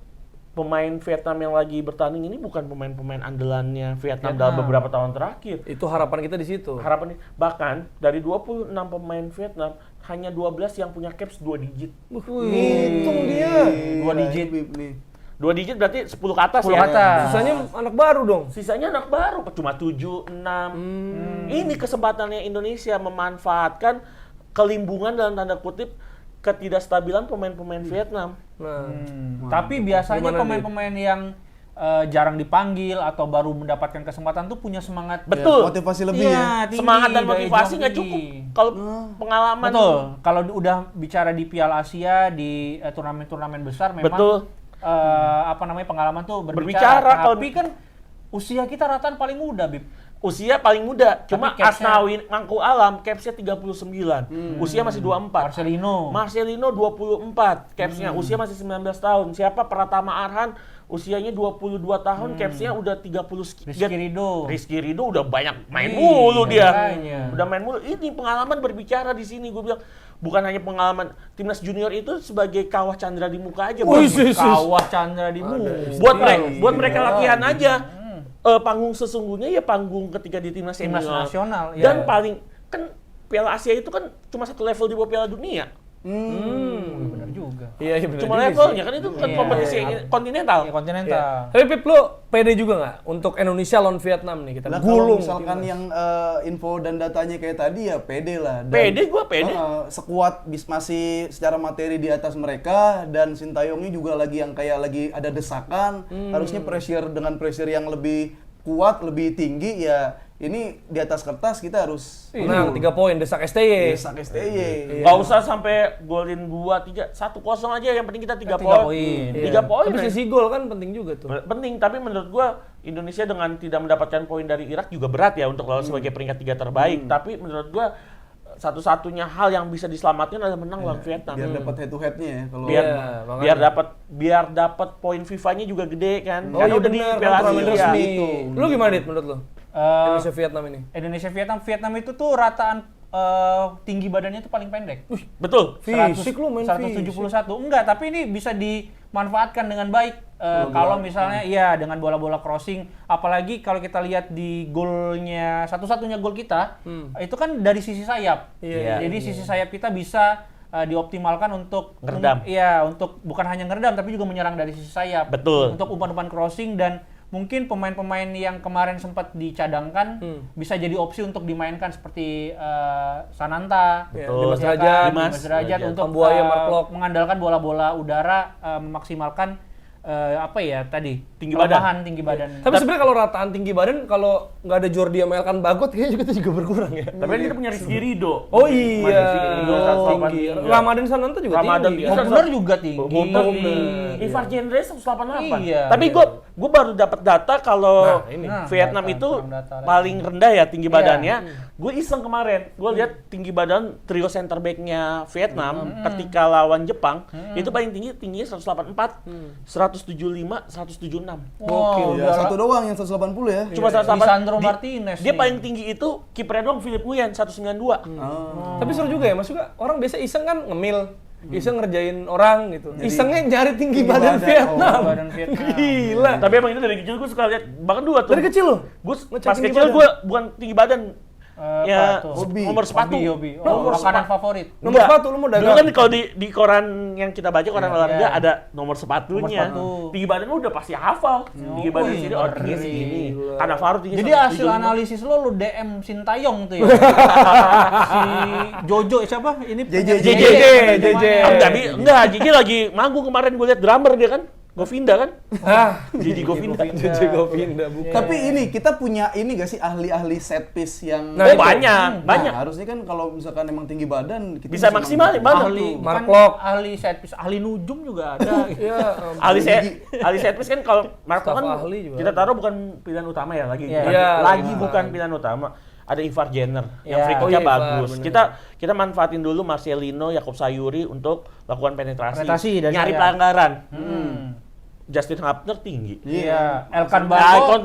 pemain Vietnam yang lagi bertanding ini bukan pemain-pemain andalannya Vietnam dalam beberapa tahun terakhir. itu harapan kita di situ. Harapan bahkan dari 26 pemain Vietnam hanya 12 yang punya caps 2 digit. Hitung dia. 2 digit. nih. 2 digit berarti 10 ke atas 10 ya. ke atas. Sisanya anak baru dong. Sisanya anak baru, cuma 7, 6. Ini kesempatannya Indonesia memanfaatkan kelimbungan dalam tanda kutip ketidakstabilan pemain-pemain Vietnam. Nah, Tapi biasanya Gimana, pemain-pemain yang jarang dipanggil atau baru mendapatkan kesempatan tuh punya semangat. Betul. Motivasi lebih ya. Tinggi, Semangat dan daya motivasi juang nggak tinggi. cukup. Kalau pengalaman Betul. Kalau udah bicara di Piala Asia, di turnamen-turnamen besar memang Betul. Pengalaman tuh Berbicara, kalau- Tapi kan usia kita rataan paling muda, Bib. usia paling muda, cuma capsnya- Asnawi Mangku Alam capsnya 39. Usia masih 24. Marcelino 24, capsnya usia masih 19 tahun. Siapa Pratama Arhan usianya 22 tahun, capsnya udah 30 Rizky Ridho udah banyak main mulu dia. makanya. Udah main mulu. Ini pengalaman berbicara di sini gue bilang. Bukan hanya pengalaman timnas junior itu sebagai kawah Chandra di muka aja. Kawah Chandra di Buat mereka latihan aja. Panggung sesungguhnya ya panggung ketika di timnas senior. nasional. Dan ya. paling kan Piala Asia itu kan cuma satu level di bawah Piala Dunia. Benar juga. iya benar. Cuma juga levelnya sih. kan itu kan Iya. kompetisi kontinental. Ya, kontinental. Tapi Pip, lu pede juga nggak untuk Indonesia lawan Vietnam nih kita Lah kalau gulung. misalkan yang info dan datanya kayak tadi ya pede lah. Dan, Pede. Sekuat masih secara materi di atas mereka dan Sintayongnya juga lagi yang kayak lagi ada desakan. Harusnya dengan pressure yang lebih kuat, lebih tinggi ya. Ini di atas kertas kita harus Nah, 3 poin desak STY. desak STY. Nggak usah sampai golin 2-3, 1-0 aja, yang penting kita 3 3 poin. poin. 3 poin. Tapi sisi gol kan penting juga tuh. Penting, tapi menurut gua Indonesia dengan tidak mendapatkan poin dari Irak juga berat ya untuk lolos sebagai peringkat 3 terbaik. Tapi menurut gua satu-satunya hal yang bisa diselamatkan adalah menang lawan Vietnam. Biar dapat head to headnya ya kalau biar Iya, makanya. biar dapat poin FIFA-nya juga gede kan. Oh iya Karena udah di benar, Piala turnamen Asia. resmi. Itu. Lu gimana Dit menurut lu? Indonesia Vietnam ini. Indonesia Vietnam itu tuh rataan tinggi badannya tuh paling pendek. Betul. Fisik lu main 171. Enggak, tapi ini bisa dimanfaatkan dengan baik. Kalau misalnya ya dengan bola-bola crossing, apalagi kalau kita lihat di golnya satu-satunya gol kita, itu kan dari sisi sayap. Iya. Jadi sisi sayap kita bisa dioptimalkan untuk Ngeredam. untuk bukan hanya ngeredam tapi juga menyerang dari sisi sayap. Betul. Untuk umpan-umpan crossing dan mungkin pemain-pemain yang kemarin sempat dicadangkan bisa jadi opsi untuk dimainkan seperti Sananta, Betul. Dimas ya Derajat. kan? Dimas Dimas Derajat Derajat. untuk Pembuaya, Mark Lok. mengandalkan bola-bola udara, memaksimalkan tinggi badan. Tapi sebenarnya kalau rataan tinggi badan, kalau nggak ada Jordi sama Elkan Bagot, kayaknya juga itu juga berkurang ya. Tapi kan kita punya Rizky Ridho. Oh iya, Ridho 183. tinggi. Ramadan Sananta juga Ramadan tinggi. bisa. Ya. Bener juga tinggi. Ivar Jendres 188. Iya. Tapi gue baru dapat data kalau Nah, ini. Vietnam data, itu kurang data lagi. paling rendah ya tinggi Iya. badannya. Gue iseng kemarin, gue lihat tinggi badan trio center back-nya Vietnam ketika lawan Jepang itu paling tingginya 184, 175, 176. Gokil. ya satu doang yang 180 ya. Cuma 184. Lisandro Martinez Dia nih. paling tinggi itu kipernya doang Philip Nguyen 192. Tapi seru juga ya, maksudnya orang biasa iseng kan ngemil, iseng ngerjain orang gitu. Isengnya nyari tinggi badan badan. Vietnam. Badan Vietnam. Gila. Tapi emang itu dari kecil gue suka lihat, bahkan dua tuh. Dari kecil lo? Gue Ngecek pas tinggi kecil badan? gue bukan tinggi badan, Ya, Hobi. nomor sepatu. Hobi. Oh, Nomor makanan sepatu. favorit. Nomor Enggak. sepatu lu mau dagang. Dulu kan kalau di koran yang kita baca, koran olahraga iya. ada nomor sepatunya. Nomor sepatu. Tinggi badan lu udah pasti hafal. Tinggi badan wih, sini, oh tinggi ngeri. segini. Cannavaro tinggi Jadi 175. hasil analisis lu DM Sintayong tuh ya. Si Jojo siapa? Ini JJ. Enggak, Gigi lagi manggung kemarin gue liat drummer dia kan. Govinda kan? Gigi Govinda. JJ Govinda bukan. Tapi ini kita punya ini gak sih ahli-ahli set piece yang Nah, itu. banyak. Harusnya kan kalau misalkan emang tinggi badan kita Bisa maksimal banget ahli tuh. Mark kan Locke. ahli set piece, ahli nujum juga ada. Iya. ahli set piece kan kalau Marco Staff kan ahli juga kita taruh bukan pilihan utama ya lagi. Iya. Bukan, Iya, lagi bukan. bukan pilihan utama. Ada Ivar Jenner yang Iya. free Oh, kicknya iya, Ivar, bagus. bener. Kita manfaatin dulu Marcelino, Yakob Sayuri untuk lakukan penetrasi. Penetrasi dan nyari saya. pelanggaran. Hmm. Justin Hapner tinggi. Iya, Elkan Icon Barco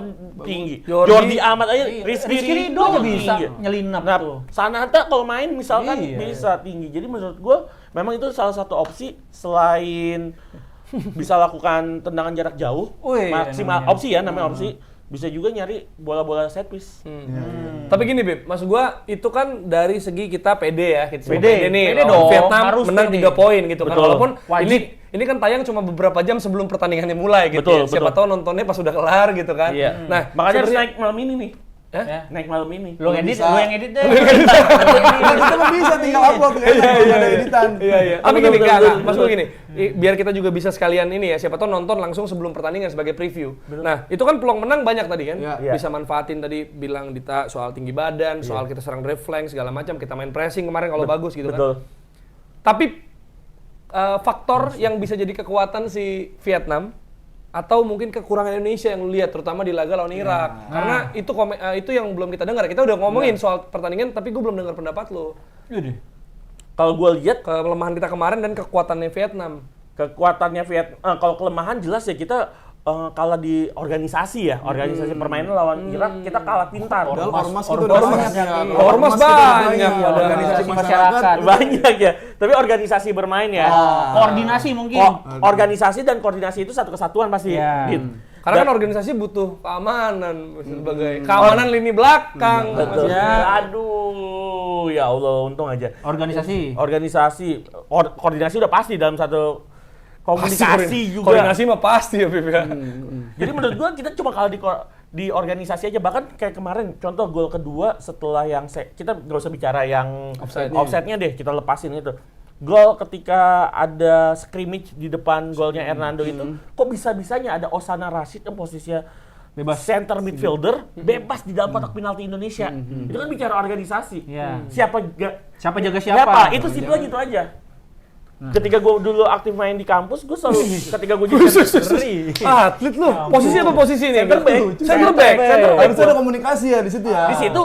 tinggi. Jordi. Jordi Amat aja, Iya, Rizky Rizky Ridho aja bisa tinggi. nyelinap Nah, tuh. Sananta kalau main misalkan Iya. bisa tinggi. Jadi menurut gua memang itu salah satu opsi selain bisa lakukan tendangan jarak jauh, Wih, maksimal namanya. opsi ya namanya opsi. Bisa juga nyari bola-bola set piece. Tapi gini Bib, maksud gua itu kan dari segi kita pede ya, kita semua Pede. nih. Pede Lawan dong, Vietnam harus menang pede. 3 poin gitu kan. Betul. Walaupun Wajib. ini kan tayang cuma beberapa jam sebelum pertandingannya mulai gitu. Betul, Ya. Siapa betul. tahu nontonnya pas sudah kelar gitu kan. Iya. Nah, Makanya harus sebenarnya- naik malam ini nih. Ya. Naik malam ini. Lu ngedit, bisa. lu yang edit deh. Nah, kita mah bisa tinggal upload enak kalau ada editan. Iya, iya. Tapi Betul, gini, betul, enggak, betul, maksud betul. gue gini, biar kita juga bisa sekalian ini ya, siapa tahu nonton langsung sebelum pertandingan sebagai preview. Nah, itu kan peluang menang banyak tadi kan. Iya. Iya. Bisa manfaatin tadi bilang Dita soal tinggi badan, soal kita serang drive flank segala macam, kita main pressing kemarin kalau bagus gitu Betul. kan. Tapi faktor yang bisa jadi kekuatan si Vietnam atau mungkin kekurangan Indonesia yang lu lihat terutama di laga lawan Irak. Karena itu yang belum kita dengar. Kita udah ngomongin soal pertandingan tapi gue belum dengar pendapat lu. Kalau gua lihat Kelemahan kita kemarin dan kekuatannya Vietnam. kekuatannya kalau kelemahan jelas ya kita kalah di organisasi ya, organisasi permainan lawan Irak kita kalah pintar. Padahal ormas kita Ormas udah banyak ya. Ormas kita udah banyak, ada organisasi masyarakat. Banyak ya, tapi organisasi bermain ya. Koordinasi mungkin. Organisasi dan koordinasi itu satu kesatuan pasti. Iya. Dit. Karena kan organisasi butuh keamanan sebagai keamanan lini belakang. Betul. Ya. Aduh, ya Allah, untung aja. Organisasi. Koordinasi udah pasti dalam satu komunikasi juga. Koordinasi mah pasti ya, Bib ya. Jadi menurut gua kita cuma kalah di organisasi aja, bahkan kayak kemarin contoh gol kedua setelah yang kita nggak usah bicara yang offside-nya deh, kita lepasin itu. Gol ketika ada scrimmage di depan golnya Hernando itu, kok bisa-bisanya ada Osana Rashid yang posisinya bebas center midfielder, bebas di dalam kotak penalti Indonesia. Itu kan bicara organisasi. Iya. Siapa jaga siapa? siapa? Itu simpel gitu aja. Ketika gue dulu aktif main di kampus, gue selalu ketika gue jadi Atlet lu. Posisi apa posisi nih? Center back. Center back. Harusnya ada komunikasi ya di situ ya. Di situ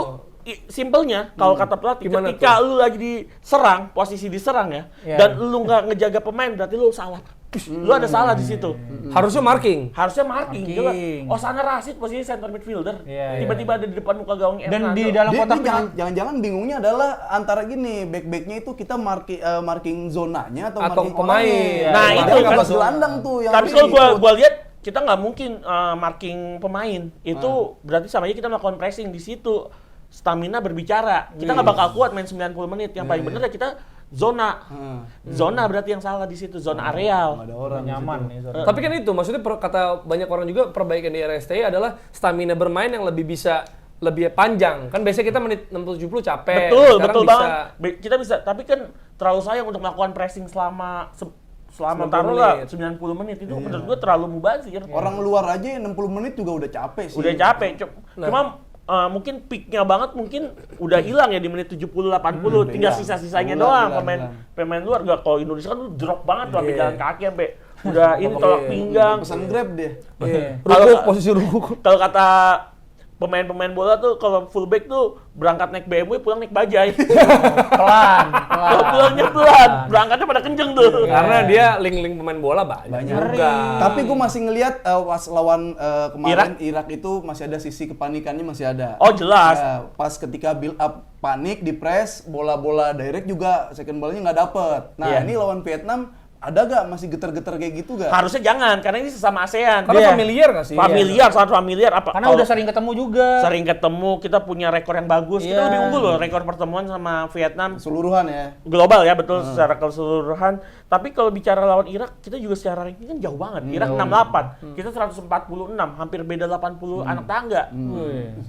simpelnya kalau kata pelatih, Gimana ketika lu lagi diserang, posisi diserang ya, Iya. dan lu nggak ngejaga pemain, berarti lu salah. Lu ada salah di situ. Harusnya marking. Harusnya marking. Marking. Coba Osana Rashid posisi center midfielder. Iya, Tiba-tiba ada di depan muka gawang Dan di Hernando. dalam Dia kotak penalti. jangan-jangan bingungnya adalah antara gini, back-backnya itu kita marking zonanya atau Atau marking pemain. orangnya. Nah, Padahal itu nggak kan. pas gelandang tuh yang Tapi harus kalau diikut. gua lihat kita nggak mungkin marking pemain. Itu berarti sama aja kita melakukan pressing di situ. Stamina berbicara. Kita nggak bakal kuat main 90 menit. Yang paling bener ya kita zona. Zona berarti yang salah di situ, zona areal. Nggak ada orang Nyaman di nih. situ. Tapi kan itu maksudnya kata banyak orang juga perbaikan di RSTI adalah stamina bermain yang lebih panjang. Kan biasanya kita menit 60-70 capek. Betul, Sekarang betul bisa banget. Kita bisa, tapi kan terlalu sayang untuk melakukan pressing selama 90 taruhlah menit. 90 menit itu menurut gua terlalu mubazir. Orang luar aja 60 menit juga udah capek sih. Udah capek. Cuma mungkin peaknya banget mungkin udah hilang ya di menit 70-80, tinggal sisa-sisanya doang pemain luar. Gak, kalau Indonesia kan lu drop banget tuh sampai jalan kaki sampai udah ini tolak pinggang. Pesan Grab deh. Ruko, posisi ruko. Kalau kata pemain-pemain bola tuh kalau fullback tuh berangkat naik BMW pulang naik bajai. Pelan. Kalau pulangnya pelan, berangkatnya pada kenceng tuh. Karena dia link-link pemain bola banyak juga. Tapi gue masih ngelihat pas lawan kemarin Irak itu masih ada sisi kepanikannya masih ada. Oh, jelas. Ya, pas ketika build up panik di press, bola-bola direct juga second ball-nya nggak dapet. Nah Iya. ini lawan Vietnam ada gak masih getar-getar kayak gitu gak? Harusnya jangan, karena ini sesama ASEAN. Karena Iya. familiar nggak sih? Familiar, sangat familiar. Apa? Karena kalau udah sering ketemu juga. sering ketemu, kita punya rekor yang bagus. Kita Iya. lebih unggul loh rekor pertemuan sama Vietnam. Keseluruhan ya. Global ya, betul, secara keseluruhan. Tapi kalau bicara lawan Irak, kita juga secara ranking kan jauh banget. Irak 68, kita 146, hampir beda 80 anak tangga.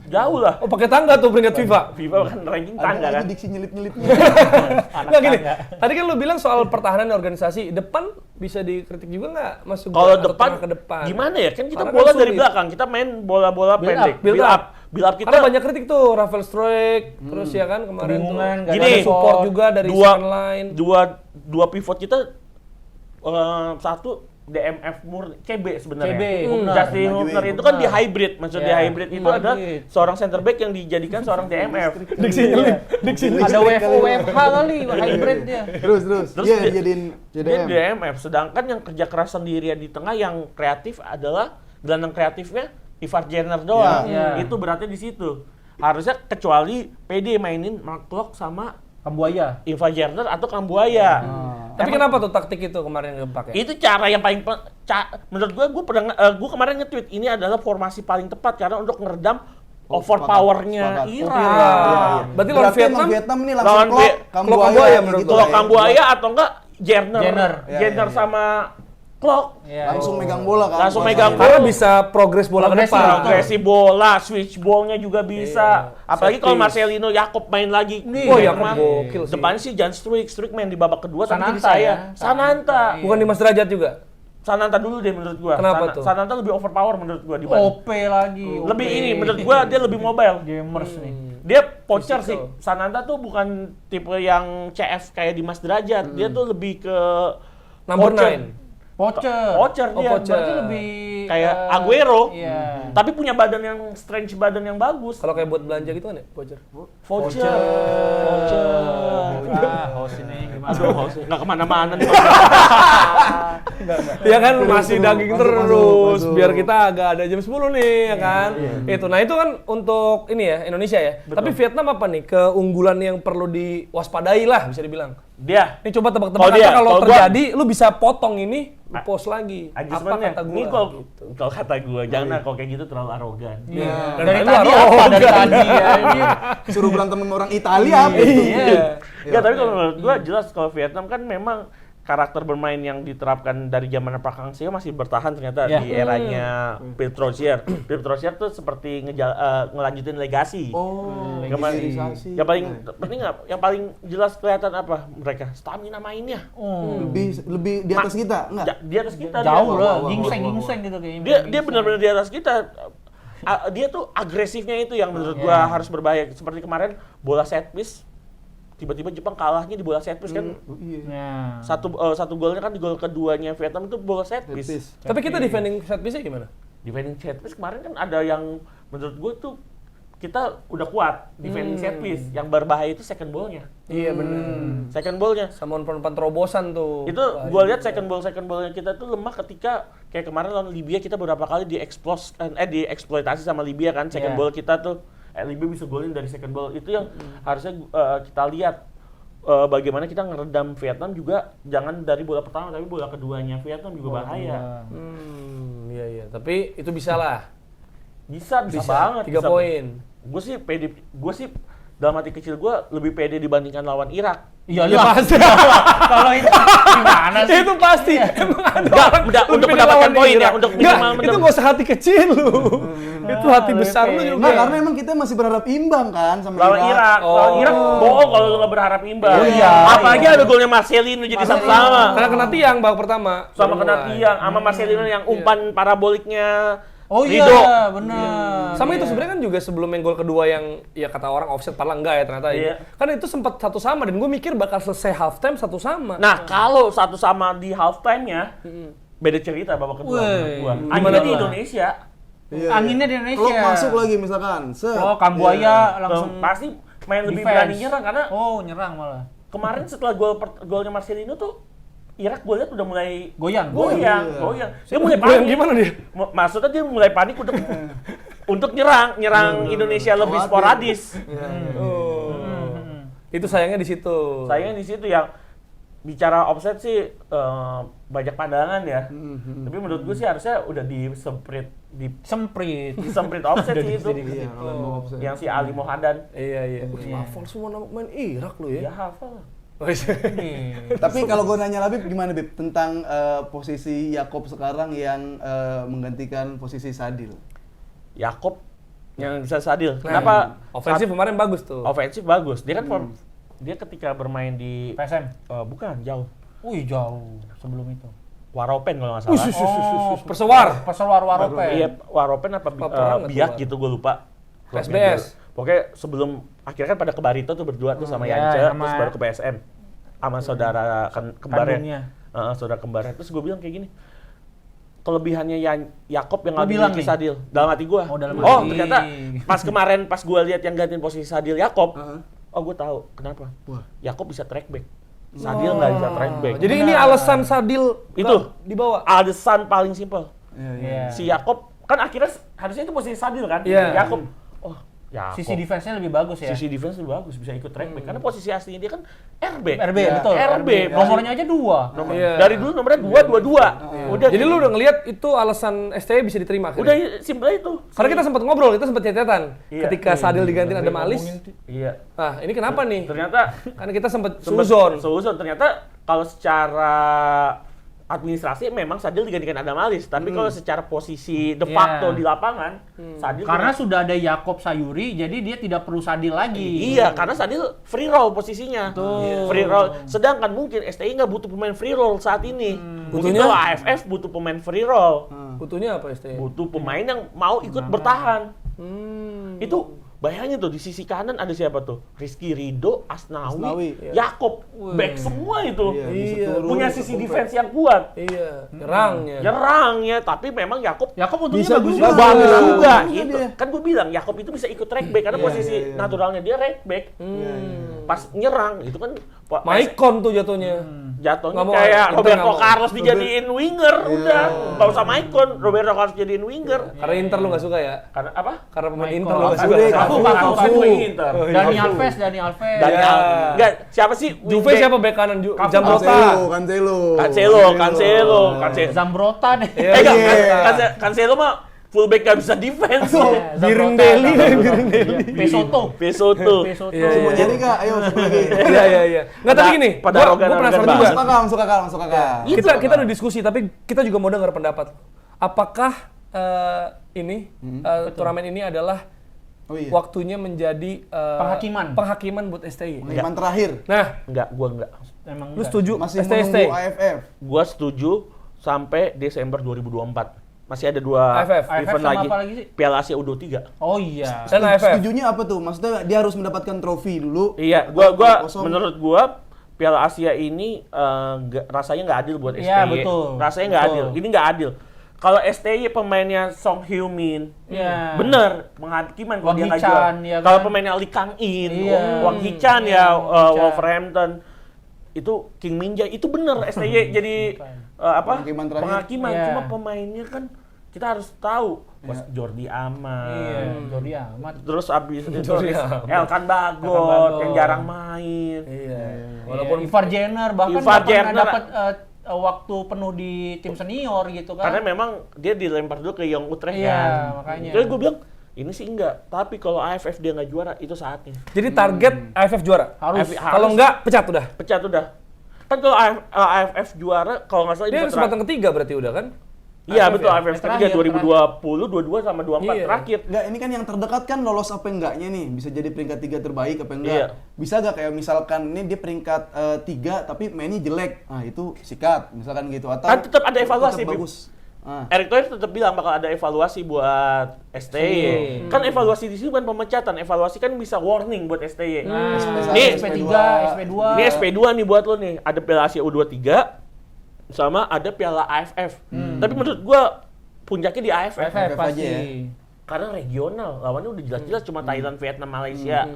Jauh lah. Oh pakai tangga tuh peringkat FIFA. FIFA kan ranking Ada tangga kan. lagi diksi nyelip-nyelipnya. Nggak gini, tadi kan lu bilang soal pertahanan organisasi, depan bisa dikritik juga nggak masuk Kalau atau depan, tengah ke depan? gimana ya? Kan kita Karena bola kan dari sulit. belakang, kita main bola-bola Build pendek. up, build up. Build up kita. Karena banyak kritik tuh, Rafael Struijk, terus ya kan kemarin tuh. Kebingungan, nggak Gini, ada support juga dari second line. dua pivot kita, satu DMF murni, CB sebenarnya. CB, Hubner. Justin Maju Hubner ya, itu kan Hubner. di hybrid, maksudnya Ya, hybrid itu hybrid. adalah seorang center back yang dijadikan seorang DMF. Diksi nyelip, diksi nyelip. Ada WFO, WFH kali, hybrid dia. Terus. Terus Iya, dia- dijadiin Dia JDM. DMF, sedangkan yang kerja keras sendirian di tengah yang kreatif adalah gelandang kreatifnya Ivar Jenner doang. Ya. Itu berarti di situ. Harusnya kecuali PD mainin Mark Klok sama Kambuaya. Ivar Jenner atau Kambuaya. Tapi kenapa tuh taktik itu kemarin yang dipakai? Itu cara yang paling menurut gue kemarin nge-tweet ini adalah formasi paling tepat karena untuk ngeredam overpowernya sepakat. Irak. Iya. Berarti lawan Vietnam ini Lawan langsung klok Kambuaya Kambuaya menurut gitu. Kalau ya. Kambuaya atau enggak Jenner. Jenner. Jenner Iya. sama Klok. Iya. Langsung megang bola kan. Langsung kuasanya. megang Karena bisa progres bola ke Progresi, depan. Progresi bola, switch ball-nya juga bisa. Iya. Apalagi Set kalau piece. Marcelino Yakob main lagi. Oh, Kayak Yakob kemarin. gokil sih. Depan sih Jan Struijk main di babak kedua tapi jadi Sananta saya. ya? Sananta. Bukan di Mas Derajat juga? Sananta dulu deh menurut gua. Kenapa tuh? Sananta lebih overpower menurut gua dibanding. OP lagi. Lebih ini menurut gua dia lebih mobile. Gamers nih. Dia poacher sih. Physical. Sananta tuh bukan tipe yang CF kayak Dimas Derajat. Dia tuh lebih ke Number poacher. 9. Poacher. Poacher Oh, dia. poacher. Berarti lebih Kayak Aguero. Iya. Tapi punya badan yang strange, badan yang bagus. Kalau kayak buat belanja gitu kan ya, voucher. Voucher. Host ini gimana? Aduh, host nggak kemana-mana nih. Ya kan masih daging masuk, terus, masuk. biar kita agak ada jam 10 nih ya kan. Itu. Nah, itu kan untuk ini ya Indonesia ya. Tapi Vietnam apa nih keunggulan yang perlu diwaspadai lah bisa dibilang. Dia Ini coba Kalau tebak-tebakan dia, kalau kalau gua- terjadi lu bisa potong ini, lu post lagi. Apa adjustmentnya. kata Ini gua? kalau kata gue, jangan kalau kayak gitu terlalu arogan. Iya. Dan Dari lu tadi harus- apa? Dari tadi ya. Ini Suruh berantem sama orang Italia apa itu? Iya. Ya, tapi kalau menurut gue jelas kalau Vietnam kan memang karakter bermain yang diterapkan dari zaman Pak Hang Seo masih bertahan ternyata Ya. di eranya Philippe Troussier. Philippe Troussier tuh seperti ngelanjutin legasi. Oh, Yang paling- hilirisasi. Yang paling penting nggak? Yang paling jelas kelihatan apa mereka? Stamina mainnya. Lebih di atas kita, enggak? Di atas kita jauh dia. lah, wah, gingseng gitu kayaknya. Dia benar-benar di atas kita. Dia tuh agresifnya itu yang menurut gua harus berbahaya. Seperti kemarin bola set piece, tiba-tiba Jepang kalahnya di bola set piece kan. Iya. Nah. Satu golnya kan di gol keduanya Vietnam itu bola set piece. Tipis. Tapi kita defending set piece gimana? Defending set piece kemarin kan ada yang menurut gua tuh kita udah kuat defending set piece. Yang berbahaya itu second ball-nya. Iya benar. Second ball-nya. Sama umpan terobosan tuh. Itu gua lihat second ball-nya kita tuh lemah ketika kayak kemarin lawan Libya kita beberapa kali dieksploitasi sama Libya kan second Iya. ball kita tuh Libya bisa golin dari second ball. Itu yang harusnya kita lihat bagaimana kita ngeredam Vietnam juga jangan dari bola pertama tapi bola keduanya Vietnam juga bahaya. Iya iya, tapi itu bisa lah. Bisa banget. 3 poin. Gue sih dalam hati kecil gue lebih pede dibandingkan lawan Irak. Iya Ya lah. pasti. Kalau itu gimana sih? Itu pasti. Emang ada Enggak, orang udah, lebih untuk pede mendapatkan lawan poin ya, Irak. untuk Enggak, minimal itu nggak usah hati kecil lu. Itu hati lebih besar lu pede. juga. Enggak, karena emang kita masih berharap imbang kan sama Lawan Irak, lawan Oh. Irak bohong kalau lu nggak berharap imbang. Oh iya. Apalagi ada golnya Marcelino jadi sama-sama. Karena kena tiang babak pertama. Sama Baru kena mulai. tiang, sama Marcelino yang umpan paraboliknya Oh iya, Ridho. benar. Sama itu sebenarnya kan juga sebelum yang gol kedua yang ya kata orang offset padahal enggak ya ternyata Iya. kan itu sempat satu sama dan gue mikir bakal selesai halftime satu sama. Nah, kalau satu sama di halftime-nya, beda cerita babak kedua. Wih, menurut gua. gimana Anginnya di tuh? Indonesia. Iya. Anginnya di Indonesia. Klok masuk lagi misalkan. Set. Oh, Kambuaya langsung Pasti main lebih defense. berani nyerang karena Oh, nyerang malah. kemarin setelah golnya Marcelino tuh Irak gue lihat udah mulai Goyang. goyang. Dia mulai Gue yang panik. gimana dia? Maksudnya dia mulai panik untuk nyerang Indonesia lebih Khawatir. sporadis. Oh. Itu sayangnya di situ. Sayangnya di situ yang bicara offset sih banyak pandangan ya. Tapi menurut gue sih harusnya udah disemprit offset sih itu. Iya, kalau mau offset. Yang si Ali Mohadan. Iya. Hafal semua nama pemain Irak lo Ya ya. hafal. Tapi kalau gue nanya Labib gimana Bib tentang posisi Yakob sekarang yang menggantikan posisi Sadil? Yakob yang bisa Sadil. Nah, Kenapa? ofensif kemarin bagus tuh. Ofensif bagus. Dia kan dia ketika bermain di PSM. bukan jauh. Wih, jauh sebelum itu. Waropen kalau nggak salah. Persewar. Waropen. Iya, Waropen apa Paparan Biak atau gitu gue lupa. SBS. Pokoknya sebelum akhirnya kan pada ke Barito tuh berdua tuh sama Ya, Yance, sama- terus baru ke PSM sama saudara kembarnya. Kandungnya. Saudara kembarnya. Terus gue bilang kayak gini. Kelebihannya Yakob yang Lu nggak bilang dimiliki nih? Sadil dalam hati gue. Oh, dalam hati. Ternyata pas kemarin pas gue lihat yang gantiin posisi Sadil Yakob, oh gue tahu kenapa. Yakob bisa track back. Sadil nggak bisa track back. Jadi ini alasan Sadil Itu. nggak dibawa. Alasan paling simpel. Iya. Si Yakob kan akhirnya harusnya itu posisi Sadil kan? Iya. Yakob. Oh, Yakob. Sisi defense-nya lebih bagus ya. Sisi defense lebih bagus, bisa ikut track back. Karena posisi aslinya dia kan RB. RB, Ya, betul. RB. Nomornya aja 2. Iya. Dari dulu nomornya 222. Udah. Jadi lu udah ngelihat itu alasan STY bisa diterima udah akhirnya? simpel itu. Karena kita sempat ngobrol, kita sempat chat-chatan Iya. ketika Sadil digantiin Adam Alis. Iya. Nah, ini kenapa nih? Ternyata Kan kita sempat sempet suzon. suzon. Ternyata kalau secara administrasi memang Sadil digantikan Adam Alis, tapi kalau secara posisi de facto Iya. di lapangan, Sadil Karena sudah ada Yakob Sayuri, jadi dia tidak perlu Sadil lagi. iya, karena Sadil free roll posisinya. Free roll. Sedangkan mungkin STI nggak butuh pemain free roll saat ini. Mungkin Butuhnya? kalau AFF butuh pemain free roll. Butuhnya apa STY? Butuh pemain yang mau ikut bertahan. Hmm. Itu bayangin tuh di sisi kanan ada siapa tuh? Rizky Ridho, Asnawi, Asnawi, iya. Yakob, back semua itu. Iya. Punya sisi defense yang kuat. Iya, nyerangnya. Nyerangnya, tapi memang Yakob Yakob untungnya Bisa bagus juga. juga. bagus Iya. juga. Iya, Itu dia. kan gue bilang Yakob itu bisa ikut track back karena posisi naturalnya dia right back. Pas nyerang itu kan Maicon tuh jatuhnya. jatuhnya Nggak mau, kayak Inter Roberto nggak mau. Carlos dijadiin winger, udah nggak usah Maicon, Roberto Carlos jadiin winger. Karena Inter lu nggak suka ya? Karena apa? Karena pemain Maicon. Inter lu nggak Aku suka. deh, Aku Kafu. Inter. Dani Alves. Ya. Enggak, siapa sih? Juve wingback? siapa bek kanan? Cancelo. Jamrota. Cancelo. Zambrota deh. Iya, Enggak, iya. Cancelo mah fullback gak bisa defense. Iya, Birung Zambrota. Deli. Pesoto. Pesoto. Pesoto. Iya, Semua iya. jadi Kak, ayo satu lagi. Iya. Nggak, tapi gini, Pada gua arogan-arogan penasaran banget. juga. Masuk kakak. Kita udah diskusi, tapi kita juga mau dengar pendapat. Apakah turnamen ini adalah Oh iya. waktunya menjadi penghakiman buat STY? Pengumuman terakhir. Nah, Gua enggak. Emang lu enggak. setuju Masih STY? menunggu AFF. Gua setuju sampai Desember 2024. Masih ada 2 AFF. event sama lagi. apa lagi sih? Piala Asia U23. Oh iya. Dan AFF. Setujunya apa tuh? Maksudnya dia harus mendapatkan trofi dulu. Iya, Atau gua kosong? menurut gua Piala Asia ini rasanya nggak adil buat STY. Iya, betul. Rasanya nggak Betul. adil. Ini nggak adil. Kalau STY pemainnya Song Heung-min, Iya. bener penghakiman kalau Wang dia nggak Hee-chan, juara. ya kan? Kalau pemainnya Lee Kang-in, Iya. Wang Hee-chan Iya, ya, Wang Hee-chan. Wolverhampton, itu King Min-jae, itu bener STY jadi Penghakiman terakhir. penghakiman. Iya. Cuma pemainnya kan kita harus tahu. Jordi Amat. Iya, Jordi amat. Terus abis itu Jordi Amat. Elkan Bagot Bagot. yang jarang main. Iya. Walaupun Ivar Jenner bahkan Ivar nggak pernah Jenner. dapat waktu penuh di tim senior gitu kan. Karena memang dia dilempar dulu ke Young Utrecht Iya, kan. makanya. Jadi gue bilang ini sih enggak, tapi kalau AFF dia nggak juara itu saatnya. Jadi target AFF juara. Harus. Kalau enggak pecat udah. Pecat udah. Kan kalau AFF juara kalau nggak salah Dia ini kesempatan ketiga berarti udah kan? Iya AFF betul, ya? AFF ketiga Terakhir, 2020, 22 sama 24 Iya. terakhir. Enggak, ini kan yang terdekat kan lolos apa enggaknya nih? Bisa jadi peringkat 3 terbaik apa enggak? Iya. Bisa nggak kayak misalkan ini dia peringkat 3 tapi mainnya jelek. Nah, itu sikat misalkan gitu atau Kan tetap ada evaluasi, tetap Bim. bagus. Ah. Erick Thohir tetap bilang bakal ada evaluasi buat STY. Kan evaluasi di sini bukan pemecatan, evaluasi kan bisa warning buat STY. Nih, SP3, SP2. Ini SP2 nih buat lo nih, ada Piala Asia U23 sama ada Piala AFF. Tapi menurut gua puncaknya di AFF. AFF pasti. aja ya. Karena regional, lawannya udah jelas-jelas cuma Thailand, Vietnam, Malaysia.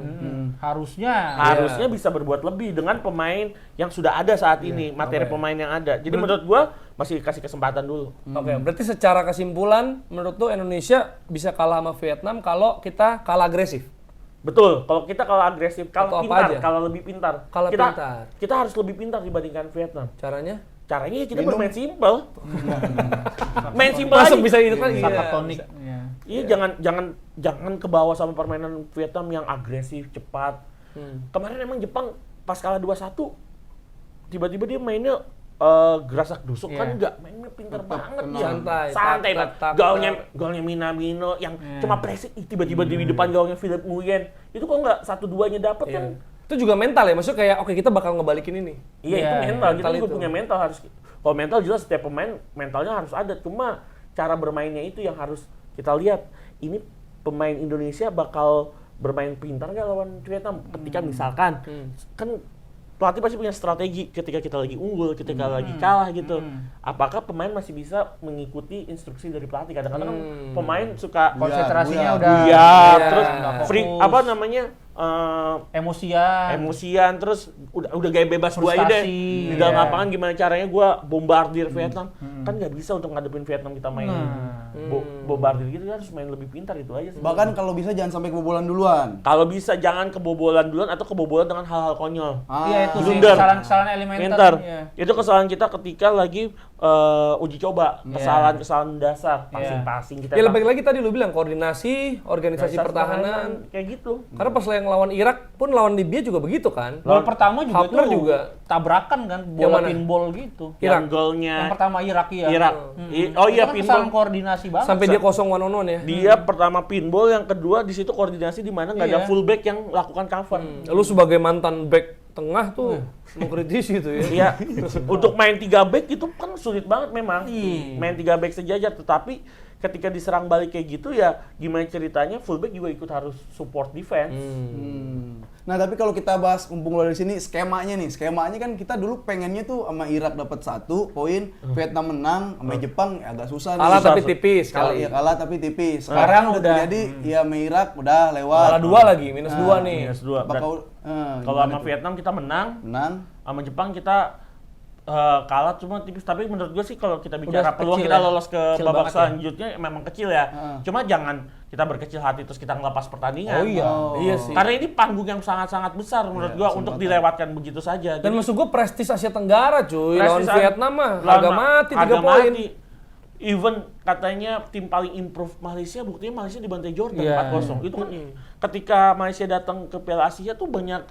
Harusnya bisa berbuat lebih dengan pemain yang sudah ada saat ini, materi pemain yang ada. Jadi menurut gua masih kasih kesempatan dulu. Oke, berarti secara kesimpulan menurut tuh Indonesia bisa kalah sama Vietnam kalau kita kalah agresif. Betul. Kalau agresif, Atau kalau apa pintar, aja? kalau lebih pintar. Kalau kita, pintar. kita harus lebih pintar dibandingkan Vietnam. Caranya? Caranya ya kita Minum. bermain simpel. Main simpel Masuk aja. bisa gitu kan? Sakatonik. Iya. Iya, jangan ke bawah sama permainan Vietnam yang agresif, cepat. Kemarin emang Jepang pas kalah 2-1 tiba-tiba dia mainnya gerasak dusuk Iya. kan enggak, mainnya pintar banget dia. Santai, Santai tak, banget. tak, tak, Golnya Minamino yang cuma pressing tiba-tiba di depan gawangnya Philip Nguyen. Itu kok enggak 1-2-nya dapet kan? Itu juga mental ya, maksudnya kayak oke kita bakal ngebalikin ini. Iya, Iya, itu mental. Kita mental juga itu. punya mental harus. Kalau mental jelas setiap pemain mentalnya harus ada. Cuma cara bermainnya itu yang harus kita lihat. Ini pemain Indonesia bakal bermain pintar nggak lawan Vietnam? Ketika misalkan kan pelatih pasti punya strategi ketika kita lagi unggul, ketika lagi kalah gitu. Apakah pemain masih bisa mengikuti instruksi dari pelatih? Kadang-kadang kan pemain suka Konsentrasinya Buyar. udah iya, Iya. terus Nggak free fokus. apa namanya? emosian. Emosian terus udah gaya bebas gua aja deh Frustasi. di dalam Iya. lapangan gimana caranya gua bombardir Vietnam kan nggak bisa untuk ngadepin Vietnam kita main bombardir gitu harus main lebih pintar itu aja sih. Bahkan kalau bisa jangan sampai kebobolan duluan. Kalau bisa jangan kebobolan duluan atau kebobolan dengan hal-hal konyol. Iya itu sih Blunder. kesalahan elementer. Pintar. Iya. Itu kesalahan kita ketika lagi uji coba, kesalahan dasar, passing-passing kita. Ya lebih lagi tadi lu bilang koordinasi, organisasi pertahanan. kayak gitu. Karena pas yang lawan Irak pun lawan Libya juga begitu kan. Gol pertama juga Hafner tuh juga. tabrakan kan, Yang bola mana? pinball gitu. Yang Irak. golnya Yang pertama Irak ya. Irak. Oh iya, Itu kan pinball. kesalahan koordinasi banget. Sampai dia 0-1 ya. Dia pertama pinball, yang kedua di situ koordinasi di mana nggak ada Iya. fullback yang lakukan cover. Lu sebagai mantan back tengah tuh mengkritisi itu ya. Iya, untuk main 3 back itu kan sulit banget memang. Iya. Main 3 back sejajar, tetapi ketika diserang balik kayak gitu ya gimana ceritanya fullback juga ikut harus support defense. Nah tapi kalau kita bahas mumpung lo di sini skemanya kan kita dulu pengennya tuh sama Irak dapat 1 poin, Vietnam menang, sama Jepang ya agak susah Kalah nih. tapi tipis Kalah, kali. ya kalah tapi tipis. Sekarang udah udah. terjadi ya sama Irak udah lewat. Kalah 2 lagi, -2 nih. -2. Bakal Kalau sama Vietnam kita menang, menang. sama Jepang kita kalah cuma tipis. Tapi menurut gue sih kalau kita bicara Udah peluang kecil kita ya. lolos ke Kecil babak banget ya. selanjutnya memang kecil ya. Cuma jangan kita berkecil hati terus kita ngelepas pertandingan. Oh iya, iya sih. Karena ini panggung yang sangat-sangat besar menurut gua untuk dilewatkan begitu saja. Dan maksud gua prestis Asia Tenggara cuy, lawan Prestis Vietnam mah lawan harga mati 3 poin. mati. Even katanya tim paling improve Malaysia, buktinya Malaysia dibantai Jordan Iya. 4-0. Itu kan ketika Malaysia datang ke Piala Asia tuh banyak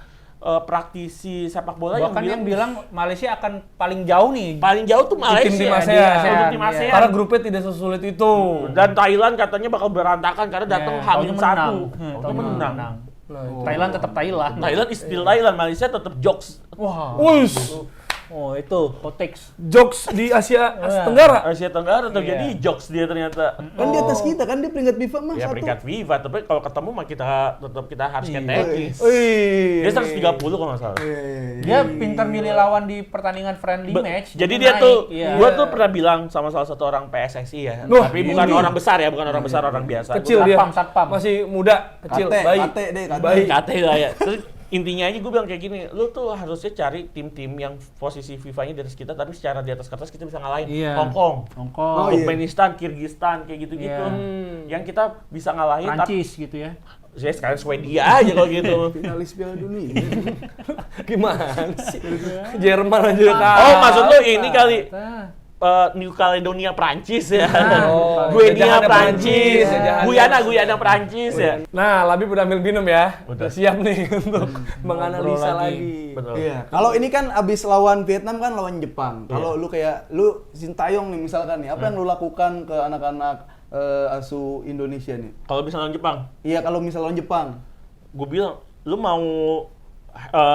praktisi sepak bola Bahkan yang bilang Malaysia akan paling jauh nih. paling jauh tuh Malaysia. tim Di ASEAN. Untuk tim Iya. ASEAN. Karena grupnya tidak sesulit itu. Dan Thailand katanya bakal berantakan karena datang Iya, hamil taunya 1. menang. Taunya menang. Thailand tetap Thailand. Thailand is still Thailand, Malaysia tetap jokes. Wah. Wush, Oh, itu hot takes. jokes di Asia Tenggara. Asia Tenggara terjadi jokes dia ternyata. Kan di atas kita kan dia peringkat FIFA mah Ya 1. peringkat FIFA, tapi kalau ketemu mah kita harus KTI. Wih. Dia 130 kalau nggak salah. Dia pintar milih lawan di pertandingan friendly match. Jadi dia naik. tuh, Iya. gua tuh pernah bilang sama salah satu orang PSSI ya, Wah, tapi bukan ini. orang besar ya, bukan orang besar, orang biasa. Kecil dia. Satpam. Masih muda, kecil, Kate, baik. kate deh, kate. Baik. KT lah ya. Terus intinya aja gue bilang kayak gini, lu tuh harusnya cari tim-tim yang posisi FIFA-nya di atas kita, tapi secara di atas kertas kita bisa ngalahin. Iya. Hong Kong, Hongkong, Oh, iya. Turkmenistan, Kirgistan, kayak gitu-gitu. Iya. Yang kita bisa ngalahin, tapi Prancis gitu ya. saya sekarang Swedia aja kalau gitu. Finalis Piala Dunia. Gimana sih? Jerman aja kalah. Oh, maksud lu ini kali Nah, New Caledonia Prancis ya. Oh, Guinea jajahannya Prancis, jajahannya. Guyana Prancis ya. Nah, Labib udah ambil minum ya. Udah. Udah siap nih untuk menganalisa Ngobrol lagi. Betul. Iya. Kalau ini kan abis lawan Vietnam kan lawan Jepang. Kalau lu kayak lu Sintayong nih misalkan nih, apa yang lu lakukan ke anak-anak asuh Indonesia nih? Kalau bisa lawan Jepang, Iya kalau misal lawan Jepang. gue bilang, lu mau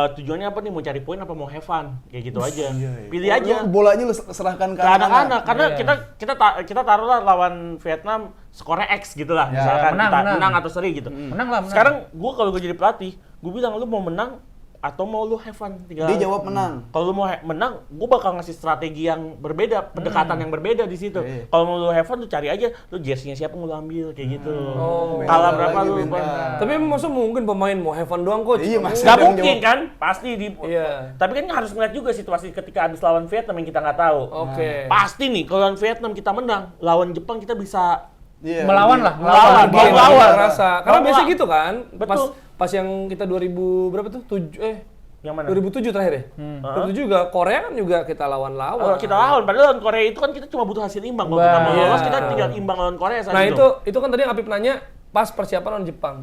tujuannya apa nih? Mau cari poin apa mau have fun? Kayak gitu aja. Pilih Oh, aja. lu bolanya lu serahkan ke Ke anak-anak, karena Iya. kita taruhlah lawan Vietnam skornya X gitu lah, Ya, misalkan menang, kita menang. menang atau seri gitu. menang lah, menang. Sekarang kalau gue jadi pelatih, gue bilang lu mau menang atau mau lu have fun? Dia jawab menang. Kalau lu mau menang, gue bakal ngasih strategi yang berbeda, pendekatan yang berbeda di situ. Iya. Kalau mau lu have fun, lu cari aja, lu jersey-nya siapa mau lu ambil, kayak gitu. Oh, Kalah mental berapa lagi, lu? mental. Tapi masa mungkin pemain mau have fun doang coach? Iya, Mas. Gak Ada yang mungkin jawab. kan, pasti di. Iya. Tapi kan harus ngeliat juga situasi ketika habis lawan Vietnam yang kita nggak tahu. Oke. Pasti nih, kalau lawan Vietnam kita menang, lawan Jepang kita bisa Iya. Melawan lah, Melawan, Bawa melawan. rasa. Karena Bawa. biasa gitu kan. Betul. Pas yang kita 2000 berapa tuh? Yang mana? 2007 terakhir ya? 2007 juga Korea kan juga kita lawan-lawan. Kita lawan, padahal lawan Korea itu kan kita cuma butuh hasil imbang. Kalau kita mau lolos, kita tinggal imbang lawan Korea saat Nah itu. itu kan tadi yang Apip nanya pas persiapan lawan Jepang.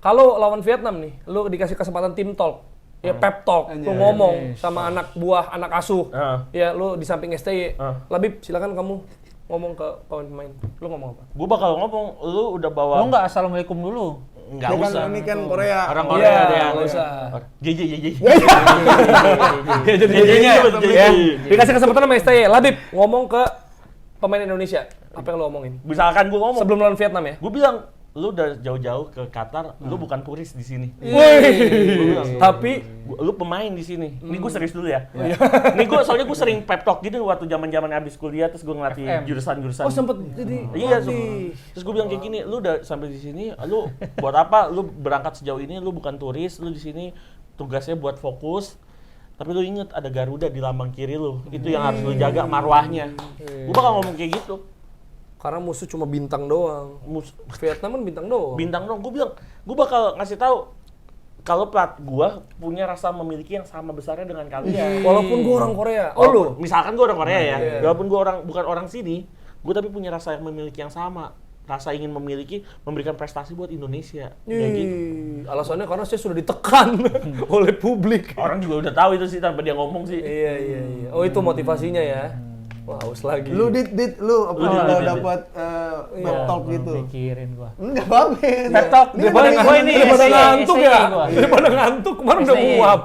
Kalau lawan Vietnam nih, lu dikasih kesempatan tim talk, ya pep talk, lu ngomong sama anak buah, anak asuh, ya lu di samping STY. Labib, silakan kamu ngomong ke pemain-pemain. Lu ngomong apa? Gue bakal ngomong, lu udah bawa. Lo nggak assalamualaikum dulu. Nggak Kan usah. ini kan Korea. Orang Korea Iya, ada yang nggak usah. JJ. Jadi ya. dikasih kesempatan sama STY. Labib, ngomong ke pemain Indonesia. Apa yang lu omongin? Misalkan gue ngomong, Sebelum lawan Vietnam ya? gue bilang, lu udah jauh-jauh ke Qatar, lu bukan turis di sini. Wih. Tapi Lu pemain di sini. Ini gue serius dulu ya. Ini soalnya gue sering pep talk gitu waktu zaman-zaman habis kuliah, terus gue ngelatih jurusan-jurusan. sempet jadi Iya, terus gue bilang kayak gini, lu udah sampai di sini, lu buat apa? Lu berangkat sejauh ini, lu bukan turis, lu di sini tugasnya buat fokus. Tapi lu inget ada Garuda di lambang kiri lu, itu yang harus lu jaga marwahnya. Gue bakal ngomong kayak gitu. karena musuh cuma bintang doang. Vietnam kan bintang doang. Bintang dong, gue bilang, gue bakal ngasih tahu kalau plat gue punya rasa memiliki yang sama besarnya dengan kalian. Walaupun gue orang Korea. Misalkan gue orang Korea ya, walaupun gue bukan orang sini, gue tapi punya rasa yang memiliki yang sama. Rasa ingin memiliki, memberikan prestasi buat Indonesia. Kayak gitu. Alasannya karena saya sudah ditekan oleh publik. Orang juga udah tahu itu sih tanpa dia ngomong sih. Iya. Oh itu motivasinya ya. Wah, haus lagi. Lu lu apa udah dapat pep talk gitu. Mikirin gua. Enggak bagus. Pep talk. Daripada ngantuk ya. Daripada ngantuk kemarin udah STY. nguap.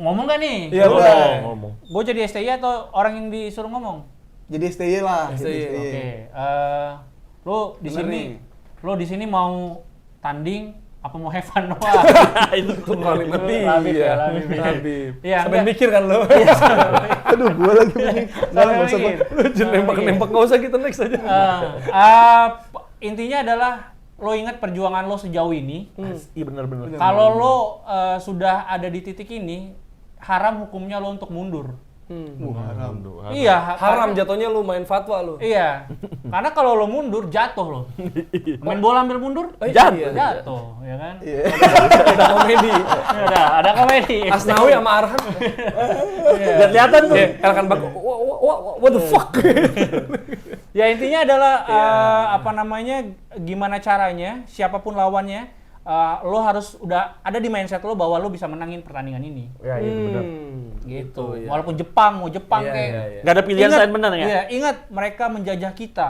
Ngomong gak nih? Iya Udah. udah. Ngomong. Gue jadi STY atau orang yang disuruh ngomong? Jadi STY lah. STY. jadi STY. Oke. Lo di Bener sini, nih. lo di sini mau tanding apa mau have fun doang? Itu Kalimat Labib ya, Labib. Labib. Iya, Sampai enggak. mikir kan lo. Aduh, gua lagi mikir. Enggak usah gua. Lu jangan nembak-nembak, nggak usah kita next aja. Intinya adalah lo ingat perjuangan lo sejauh ini. Iya benar-benar. Kalau lo sudah ada di titik ini, haram hukumnya lo untuk mundur. Haram. Iya, Haram jatuhnya lu main fatwa lu. Iya, karena kalau lo mundur jatuh lo. Main bola ambil mundur, Iya. jatuh, ya kan? Iya. Ada komedi. Ada komedi. Asnawi sama Arhan. Lihat-lihatan tuh. Elkan Baku. What the fuck? Ya intinya adalah apa namanya, gimana caranya, siapapun lawannya, lo harus udah ada di mindset lo bahwa lo bisa menangin pertandingan ini. Ya, itu benar. Gitu. Iya. Walaupun Jepang, mau Jepang Iya, kayak. iya, iya. Nggak ada pilihan Ingat, selain menang ya? Iya, ingat mereka menjajah kita.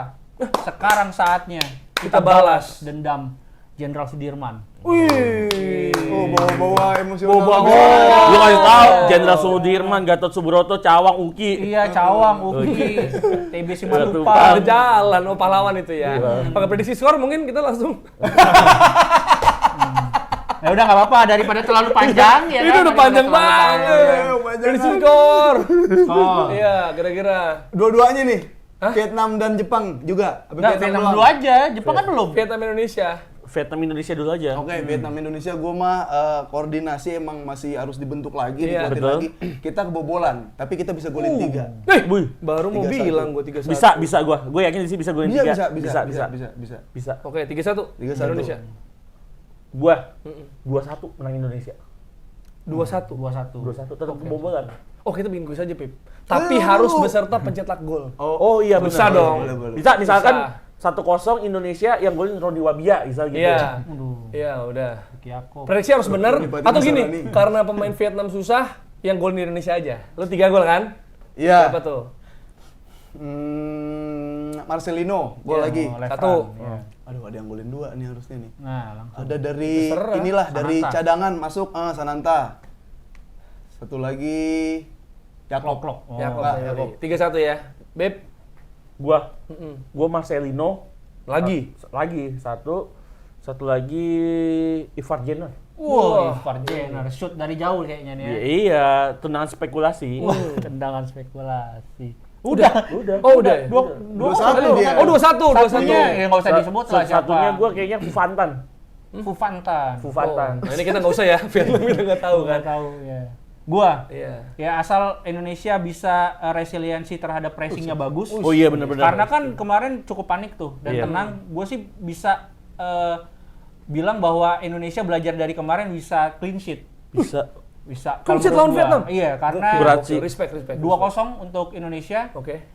Sekarang saatnya Kita balas. dendam Jenderal Sudirman. Wih. Oh, bawa-bawa emosional. Lu kasih tahu Jenderal Sudirman, Gatot Subroto, Cawang, Uki. Iya, Cawang, Uki, TB Ada Simatupang. jalan, pahlawan itu ya. Pakai prediksi skor mungkin kita langsung. Ya udah nggak apa-apa daripada terlalu panjang ya. Itu kan? udah Daripada panjang terlalu banget. panjang. Prediksi skor. Oh. Iya, kira-kira. Dua-duanya nih. Vietnam dan Jepang juga. Apa Nggak, Vietnam doang? dulu aja, Jepang kan belum. Vietnam Indonesia. Vietnam Indonesia dulu aja. Oke, Vietnam Indonesia gua mah koordinasi emang masih harus dibentuk lagi, Iya, dibuatin betul. lagi. Kita kebobolan, tapi kita bisa golin 3. Wih, Baru mau 3-1. bilang gue 3-1. bisa gua. Gue yakin sih bisa golin 3. Bisa. Oke, 3-1. 3-1. Indonesia. Gua 2-1 menang Indonesia. 2-1. 2-1 tetap kebobolan. Oh, kita bikin kuis aja, Pip. Tapi harus beserta pencetak gol. Oh iya benar. Bisa dong. Boleh. Bisa misalkan Bisa. 1-0 Indonesia yang golin Rodi Wabia misal gitu. Iya. Aduh, Iya, udah. Kiyako. Prediksi harus bener Ini atau berarti gini, masalah nih. karena pemain Vietnam susah, yang gol di Indonesia aja. Lu 3 gol kan? Iya. Siapa tuh? Marcelino, gol Iya. lagi. Oh, left Satu. hand, iya. Aduh, ada yang golin 2 nih harusnya nih. Nah, langsung. Ada dari Terserah. inilah dari Sananta. cadangan masuk Sananta. Satu lagi Yakob. Klok. Oh. Yakob, Pak, Yakob. 3-1 ya. Beb. Gua Marcelino Lagi. satu lagi Ivar Jenner. Wah, Ivar Jenner shoot dari jauh kayaknya nih. Ya. Iya, tendangan spekulasi. Tendangan spekulasi. Udah. Oh, udah. ya? 2-1 dia. Oh, 2-1. Satunya ya nggak usah disebut lah siapa. Satunya gua kayaknya Fufantan. Fufantan. Nah, ini kita nggak usah ya. Vietnam kita nggak tahu kan. Nggak tahu ya. Gua Iya. ya asal Indonesia bisa resiliensi terhadap pressingnya bagus. Oh iya benar-benar. Karena kan kemarin cukup panik tuh dan Iya. tenang, gue sih bisa bilang bahwa Indonesia belajar dari kemarin bisa clean sheet. Bisa. Bisa. Clean sheet Kalau lawan menurut Vietnam? gua, iya, karena Berat sih. Respect. 2-0 untuk Indonesia. Oke.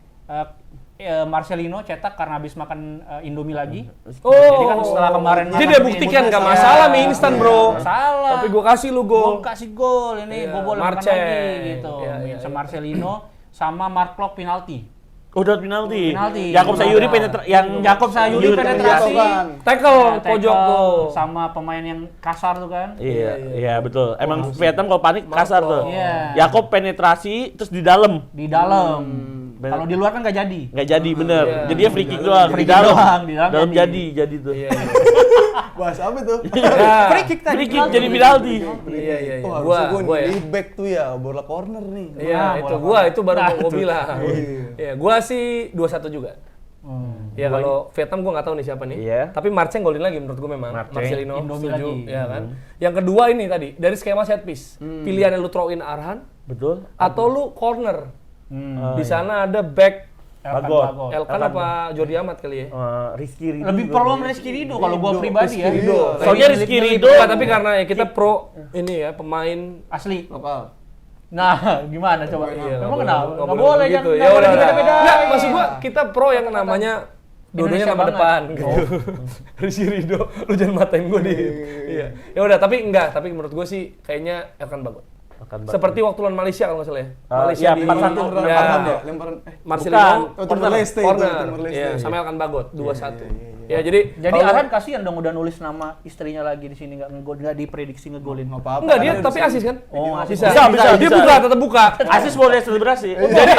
Marcelino cetak karena habis makan Indomie lagi. Oh. Jadi kan setelah kemarin Jadi dia buktikan nggak masalah mie instan, bro. Salah. Tapi gua kasih lu gol. Gua kasih gol ini, Iya, gua boleh makan Marcel. lagi gitu. Iya. Sama Marcelino sama Mark Klok penalti. Udah penalti. Penalti. Jakob Sayuri yang Jakob Sayuri penetrasi. Tackle Ya, pojok gol. sama pemain yang kasar tuh kan. Iya betul. Emang Vietnam kalau panik kasar tuh. Iya. Jakob penetrasi terus di dalam. Di dalam. bener. Kalau di luar kan nggak jadi. Nggak jadi bener. Iya. Jadinya free kick doang. Free Di kick dalam. doang, di dalam jadi tuh. Iya. Bahas apa tuh? Ya. Free kick tadi. Free kick jadi penalti. Iya. Oh, Gua harusnya ya. di back tuh ya, bola corner nih. Iya, Nah, itu bola gua itu baru Nah, mau gua itu. bilang. Iya. Iya, gua sih 2-1 juga. Ya kalau Vietnam gua nggak tahu nih siapa nih. Iya. Tapi Marceng golin lagi menurut gua memang. Marceng. Marcelino Indomie setuju, lagi. ya kan. Yang kedua ini tadi dari skema set piece. Pilihannya lu throw in Arhan Betul. atau lu corner. Oh, Di iya. sana ada back Bagot. Elkan apa Jordi Amat kali ya? Rizky Ridho. Lebih peluang Rizky Ridho kalau gua pribadi ya. Ridho. Soalnya Rizky Ridho Enggak, tapi karena ya kita pro ini ya pemain Asli. Lokal. Nah, gimana coba? Iya, Emang nggak kenapa? boleh Nggak boleh gitu. jangan Ya nggak boleh udah. beda-beda. Nggak, maksud gua kita pro yang namanya dua-duanya Indonesia nama banget. depan gitu. Rizky Ridho, lu jangan matain gua di. Iya. Ya udah, tapi menurut gua sih kayaknya Elkan Bagot. Seperti waktu lawan Malaysia kalau nggak salah ya. Malaysia iya, di 4-1. Lemparan. Marcelino, Oh, Timor Leste itu, Timor Leste. Iya, sama Elkan Bagot 2-1. Ya, jadi Jadi kalau- Arhan kasihan dong udah nulis nama istrinya lagi di sini nggak diprediksi ngegolin. Nggak apa-apa. enggak dia Ada tapi di sini. asis kan? Oh, asis. Bisa. Bisa. Dia buka, tetap buka. Asis boleh selebrasi. Jadi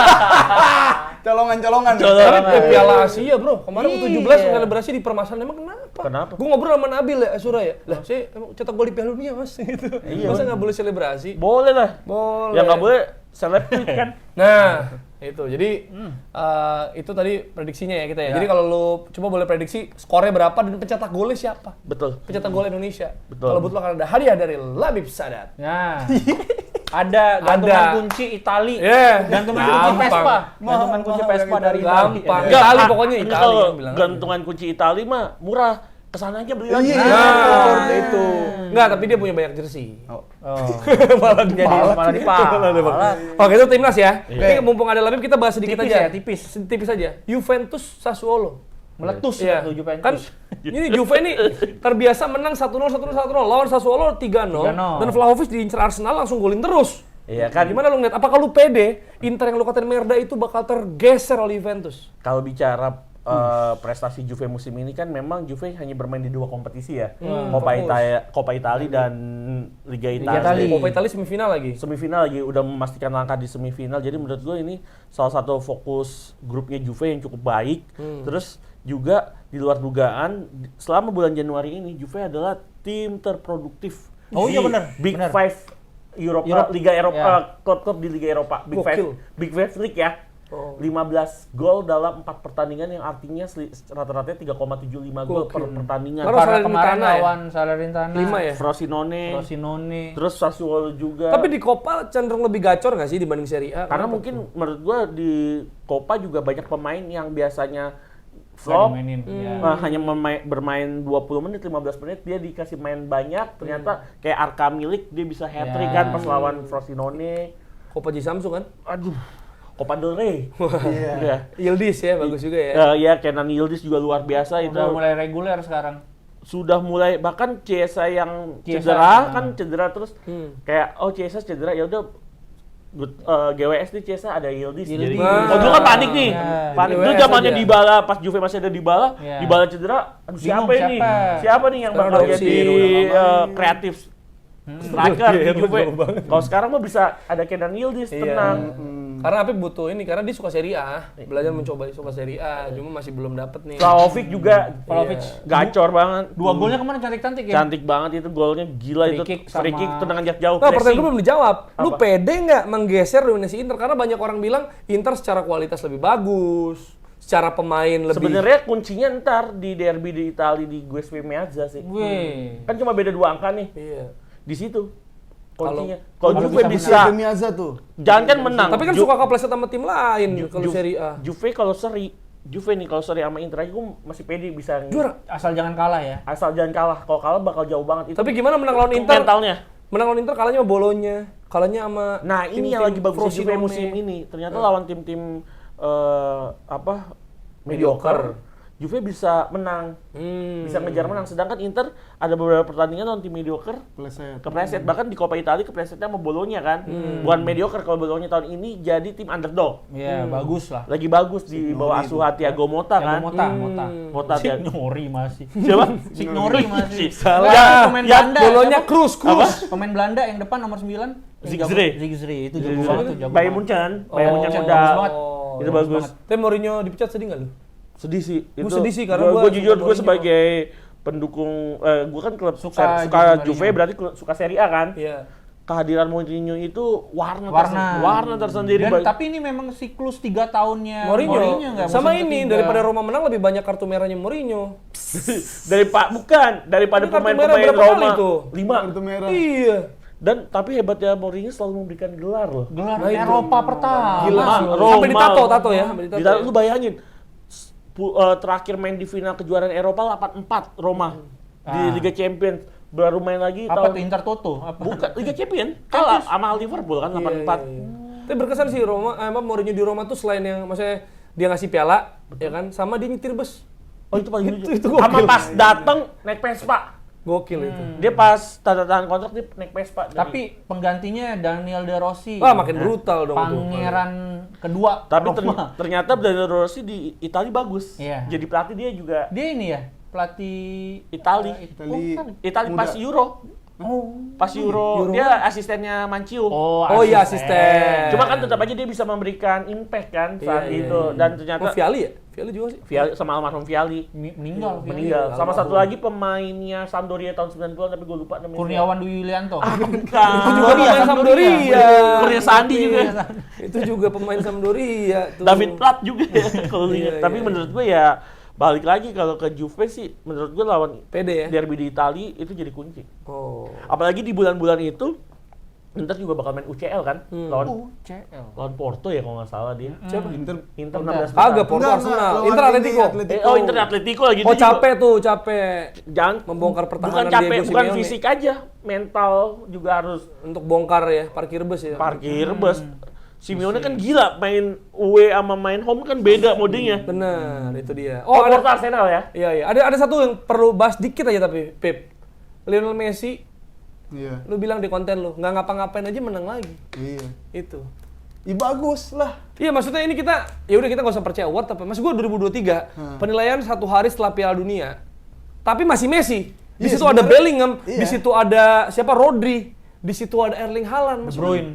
Colongan-colongan. tapi Piala Asia, Bro. Kemarin Iya. U17 selebrasi di permasalahan emang kenapa? Kenapa? Gue ngobrol sama Nabil ya, Asura ya. Lah, saya emang cetak gol di Piala Dunia, Mas gitu. Masa nggak boleh selebrasi? Boleh lah. Boleh. Yang nggak boleh seleb tweet kan. Nah, itu. Jadi itu tadi prediksinya ya kita ya. Jadi kalau lu coba boleh prediksi skornya berapa dan pencetak golnya siapa? Betul. Pencetak gol Indonesia. Betul. Kalau betul akan ada hadiah dari Labib Sadat. Nah. Ada gantungan Ada. kunci Itali. Yeah. Gantungan kunci Gampang. Vespa. Gantungan kunci Vespa dari Itali. Gampang. Ya. Itali ah, pokoknya ini Itali kalau yang bilang. gantungan kunci Itali mah murah. Kesana aja beli lagi. Iya. Nah, itu. Enggak, tapi dia punya banyak jersey. Oh. Malah Jadi malah dipala. Oke, itu timnas ya. Ini mumpung ada Labib kita bahas sedikit Tipis aja. ya, tipis. Tipis aja. Juventus Sassuolo. Meletus Iya. tuh Juventus. Kan ini Juve ini terbiasa menang 1-0 lawan Sassuolo 3-0 dan Vlahovic diincar Arsenal langsung golin terus. Iya kan. Gimana lu ngeliat? Apakah lu pede Inter yang lu katain Merda itu bakal tergeser oleh Juventus? Kalau bicara prestasi Juve musim ini kan memang Juve hanya bermain di 2 kompetisi ya. Coppa Italia dan Liga Italia. Coppa Italia semifinal lagi. Semifinal lagi udah memastikan langkah di semifinal. Jadi menurut gue ini salah satu fokus grupnya Juve yang cukup baik. Terus juga di luar dugaan selama bulan Januari ini Juve adalah tim terproduktif. Oh iya di benar, Big benar. Five Eropa, Europe. Liga Eropa, Ya. klub-klub di Liga Eropa, Gokil. Big Five League ya. Oh. 15 gol dalam 4 pertandingan yang artinya rata-rata 3,75 gol per Gokil. pertandingan. Lalu Karena Salernitana kemarin ya? lawan Salernitana. 5 ya? Frosinone, Frosinone. terus Sassuolo juga. Tapi di Coppa cenderung lebih gacor nggak sih dibanding Serie A? Karena Kenapa? mungkin menurut gua di Coppa juga banyak pemain yang biasanya Nggak flop, dimainin. Ya. hanya bermain 20 menit, 15 menit, dia dikasih main banyak, ternyata kayak Arka Milik dia bisa hat-trick Ya. kan pas lawan Frosinone. Coppa Ji Samsung kan? Aduh, Copa del Rey. Iya. Iya. Yildiz ya, bagus juga ya. Ya, Kenan Yildiz juga luar biasa itu. Udah mulai reguler sekarang. Sudah mulai bahkan Chiesa yang Chiesa, cedera nah. kan cedera terus kayak Chiesa cedera ya udah GWS nih Chiesa ada Yildiz jadi Nah. dulu kan panik nih Ya, panik GWS dulu zamannya aja. Dybala pas Juve masih ada Dybala Ya. Dybala cedera aduh siapa Bingung, ini siapa? siapa nih yang Sekarang bakal ada jadi opsi, udah kreatif striker di Iya, Juve jauh banget. kalau sekarang mah bisa ada Kenan Yildiz Iya. tenang Karena Apip butuh ini, karena dia suka Serie A. Belajar mencoba suka Serie A, cuma masih belum dapet nih. Vlahovic juga Vlahovic. gacor banget Dua golnya kemarin cantik-cantik ya. cantik banget itu golnya gila Free itu kick free sama- kick tendangan jarak jauh Nah, pertanyaan pressing. gue belum dijawab. Lu Apa? pede nggak menggeser dominasi Inter? Karena banyak orang bilang Inter secara kualitas lebih bagus, secara pemain lebih. Sebenarnya kuncinya ntar di derby di Italia di Giuseppe Meazza sih. Wih. Kan cuma beda 2 angka nih. Iya. Di situ kuncinya. kalau Kalau Juve bisa bisa, Miazza tuh. jangan kan menang. Tapi kan suka kepleset sama tim lain kalau Ju- Serie A. Juve kalau seri Juve nih kalau seri sama Inter aja gue masih pede bisa Juara. Asal jangan kalah ya. asal jangan kalah. Kalau kalah bakal jauh banget itu. Tapi gimana menang lawan Inter? Mentalnya. Menang lawan Inter kalahnya sama Bolonya, kalahnya sama Nah, ini yang lagi bagus di Juve Frosinone. musim ini. Ternyata lawan tim-tim mediocre. Juve bisa menang. Bisa ngejar menang. Sedangkan Inter ada beberapa pertandingan lawan tim mediocre kepleset. Bahkan di Coppa Italia keplesetnya sama Bolonya kan. Bukan mediocre kalau Bolonya tahun ini jadi tim underdog. Iya, bagus lah. Lagi bagus di bawah asuhan Thiago Motta kan. Mota Signori masih. Siapa? Signori masih. Salah. Enggak, pemain Belanda. Bolonya siapa? Cruz. Pemain Belanda yang depan nomor 9. Zigzre. Zigzre itu jago banget tuh, jago. Bayern Munchen. Bayern Munchen Munchen, udah. bagus banget. Itu bagus. Tapi Mourinho dipecat sedih nggak lu? Sedih sih. Gua sedih sih, karena gue gua jujur suka gue Mourinho. sebagai pendukung gue kan klub Suka suka Mourinho. Juve berarti suka Serie A kan. Iya. Kehadiran Mourinho itu warna tersendiri. Dan tapi ini memang siklus 3 tahunnya Mourinho. nggak Sama musim ini ketiga. daripada Roma menang lebih banyak kartu merahnya Mourinho. daripada Ini kartu merah pemain-pemain berapa kali Roma tuh? 5. Kartu merah. Iya. Dan tapi hebatnya Mourinho selalu memberikan gelar loh. gelar Nah, itu. Eropa pertama. Gila. Roma. Sampai ditato ya, sampai ditato. Lu bayangin terakhir main di final kejuaraan Eropa 84 Roma di Liga Champions. Baru main lagi Apa tahun tuh Inter Toto? Apa? bukan Liga Champions. Kalah sama Liverpool kan 84. Iya. Tapi berkesan sih Roma, Mourinho di Roma tuh selain yang maksudnya dia ngasih piala, ya kan, sama dia nyetir bus. Oh itu paling lucu. Itu Sama gokil. pas dateng naik Vespa. Gokil itu. Dia pas tanda tangan kontrak dia naik Vespa. Tapi penggantinya Daniel De Rossi. Wah, makin brutal dong tuh. Pangeran kedua. Tapi Roma. ternyata Daniel Rossi di Italia bagus. Iya. Jadi pelatih dia juga Dia ini ya, pelatih Italia. Italia pas Euro. Pas Euro, dia asistennya Manciu. Oh iya, asisten. Cuma kan tetap aja dia bisa memberikan impact kan saat Iya, itu. iya. Dan ternyata Oh, Viali ya? Viali juga sih. Viali sama almarhum Viali meninggal. meninggal. Sama satu lagi pemainnya Sampdoria tahun 90-an tapi gue lupa namanya. Kurniawan Dwi Yulianto. Itu juga pemain Sampdoria. Kurnia Sandi juga. Itu juga pemain Sampdoria tuh. David Platt juga ya kalau lihat. Iya, Tapi iya, menurut gue ya balik lagi kalau ke Juve sih menurut gue lawan Pede ya? derby di Italia itu jadi kunci. Oh. Apalagi di bulan-bulan itu Inter juga bakal main UCL kan lawan UCL. Porto ya kalau nggak salah dia. Siapa? Inter 16 Agak besar. Porto Enggak, Arsenal. lawan Inter ini Atletico. Atletico. Oh Inter Atletico lagi Oh, capek tuh, capek. Jangan Membongkar bukan pertahanan capek, Diego bukan Simeone. fisik aja, mental juga harus Untuk bongkar ya, parkir bus ya. parkir bus. Simeone kan gila main away sama main home kan beda modenya. Benar, itu dia. Oh, Oh, ada Porto Arsenal ya? Iya, iya. Ada satu yang perlu bahas dikit aja tapi, Pep. Lionel Messi, Iya. lu bilang di konten lu, nggak ngapa-ngapain aja menang lagi. Iya. Itu. Ya bagus lah. Iya, maksudnya ini kita, ya udah kita nggak usah percaya award, tapi maksud gua 2023 penilaian 1 hari setelah Piala Dunia, tapi masih Messi. Di Iya, situ ada sebenarnya- Bellingham, di iya. situ ada siapa Rodri, di situ ada Erling Haaland. De Bruyne.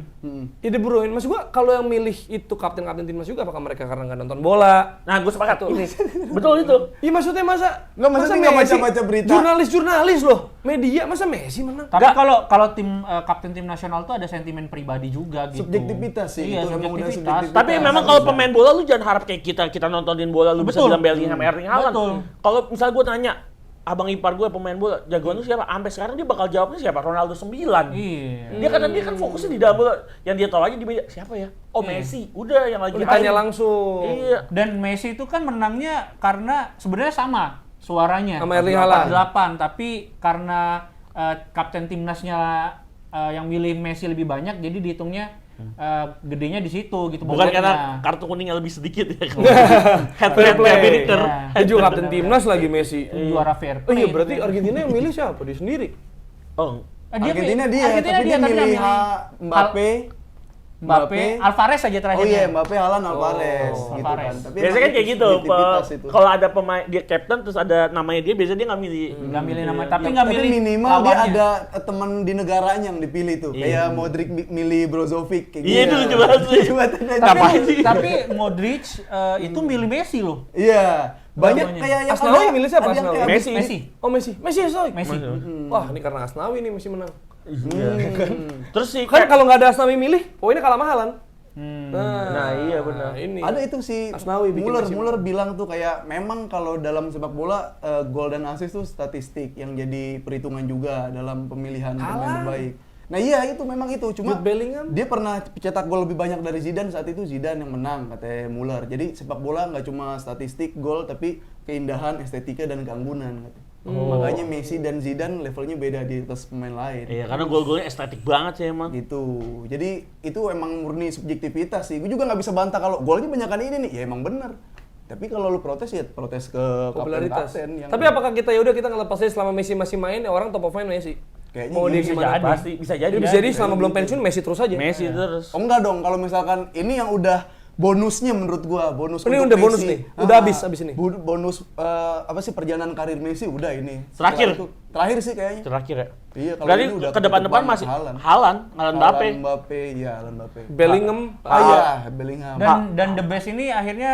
Ya De Bruyne. Maksud gua kalau yang milih itu kapten-kapten timnas juga, apakah mereka karena nggak nonton bola? Nah, gue sepakat ini. Betul itu. Iya maksudnya masa Nggak, maksudnya nggak Messi- baca-baca berita. Jurnalis loh, media masa Messi menang? Tapi kalau tim kapten tim nasional tuh ada sentimen pribadi juga gitu. Subjektivitas sih, Iya, itu memang udah subjektivitas. subjektivitas. Tapi memang kalau pemain bola lu jangan harap kayak kita nontonin bola lu bisa Betul. bilang Bellingham Erling Haaland. Betul. Kalau misalnya gue tanya, abang ipar gue pemain bola, jagoan lu siapa? Sampai sekarang dia bakal jawabnya siapa? Ronaldo 9. Iya. Dia kan fokusnya di dalam bola. Yang dia tahu aja di media siapa ya? Oh Messi. Udah yang lagi Ditanya hype. langsung. Iya. Dan Messi itu kan menangnya karena sebenarnya sama suaranya. Sama Erling Haaland. 8, tapi karena kapten timnasnya yang milih Messi lebih banyak, jadi dihitungnya gedenya di situ gitu. Bukan bobotnya. karena kartu kuningnya lebih sedikit ya. Fair play. Binker. Iya. Dia juga kapten timnas lagi Messi. Juara fair Oh play. iya, berarti Argentina yang milih siapa? Dia sendiri. Oh, Argentina dia, tapi dia milih Mbappe. Mbappe, Alvarez aja terakhir. Oh iya, Mbappe, Haaland, Alvarez gitu kan. Alvarez. Tapi biasanya kan kayak gitu. subjektivitas itu. Kalau ada pemain dia captain terus ada namanya dia, biasanya dia nggak milih. Nggak milih nama, tapi Ya, nggak tapi milih minimal dia lawannya. ada teman di negaranya yang dipilih tuh. Kayak Modric milih Brozovic kayak Iya, itu lucu banget sih. Lucu banget. Ngapain sih? Tapi Modric itu milih Messi loh. Iya. Banyak Namanya. kayak yang Asnawi ada- milih siapa ada yang Asnawi? kayak Messi. Messi. Oh Messi. Messi Asnawi. Messi. Wah, ini karena Asnawi nih Messi menang. Terus sih Kan kalau nggak ada Asnawi milih, poinnya kalah mahalan. Nah, iya benar. Ini. Ada itu sih Asnawi bikin Messi Muller bilang tuh kayak memang kalau dalam sepak bola gol dan assist tuh statistik yang jadi perhitungan juga dalam pemilihan pemain terbaik. Nah iya itu memang itu, cuma Jude Bellingham? dia pernah cetak gol lebih banyak dari Zidane, saat itu Zidane yang menang katanya Muller. Jadi sepak bola nggak cuma statistik gol tapi keindahan, estetika dan keanggunan katanya. Makanya Messi dan Zidane levelnya beda di atas pemain lain. Iya, karena gol-golnya estetik banget sih emang. Gitu. Jadi itu emang murni subjektivitas sih. Gue juga nggak bisa bantah kalau golnya banyakan ini nih, ya emang bener. Tapi kalau lu protes ya protes ke Popularitas. kapten yang Tapi apakah kita yaudah kita ngelepas aja selama Messi masih main, ya orang top of mind Messi? Kayaknya Mau iya, dia bisa gimana? jadi. Pasti bisa jadi. Bisa jadi selama belum pensiun Messi terus aja. Messi terus. Oh enggak dong, kalau misalkan ini yang udah bonusnya menurut gua, bonus Ini untuk udah bonus Messi. nih? Udah habis ini? Bonus apa sih perjalanan karir Messi udah ini. Terakhir? Setelah itu- terakhir sih kayaknya. Terakhir ya. Iya, kalau Berarti ini udah ke depan-depan ketutup masih banget, Haaland Mbappe. Mbappe, iya, Haaland Mbappe. Bellingham, Bellingham. Dan the best ini akhirnya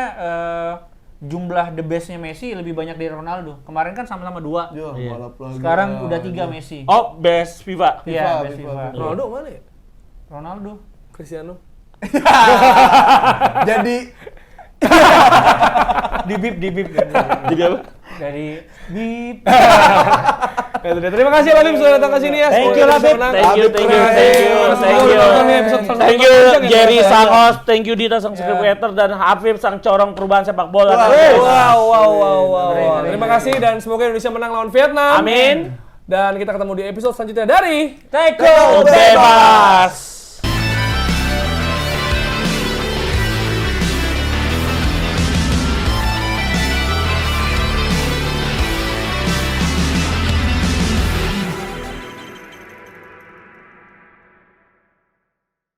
jumlah the bestnya Messi lebih banyak dari Ronaldo. Kemarin kan sama-sama 2. Yo, Iya. balap lagi. Sekarang udah 3 Messi. Oh, best FIFA. Iya, FIFA, best FIFA. FIFA. Ronaldo mana ya? Ronaldo. Cristiano. Jadi Di bip. Jadi apa? Dari bip. Ya, terima kasih Labib sudah datang ke sini ya. Thank you, Semoga bisa Labib. menang. Thank you. Terima kasih. Thank you Jerry Sangos, thank you Dita sang creator dan Hafif sang corong perubahan sepak bola. Wow. Terima kasih dan semoga Indonesia menang lawan Vietnam. Amin. Dan kita ketemu di episode selanjutnya dari Bebas.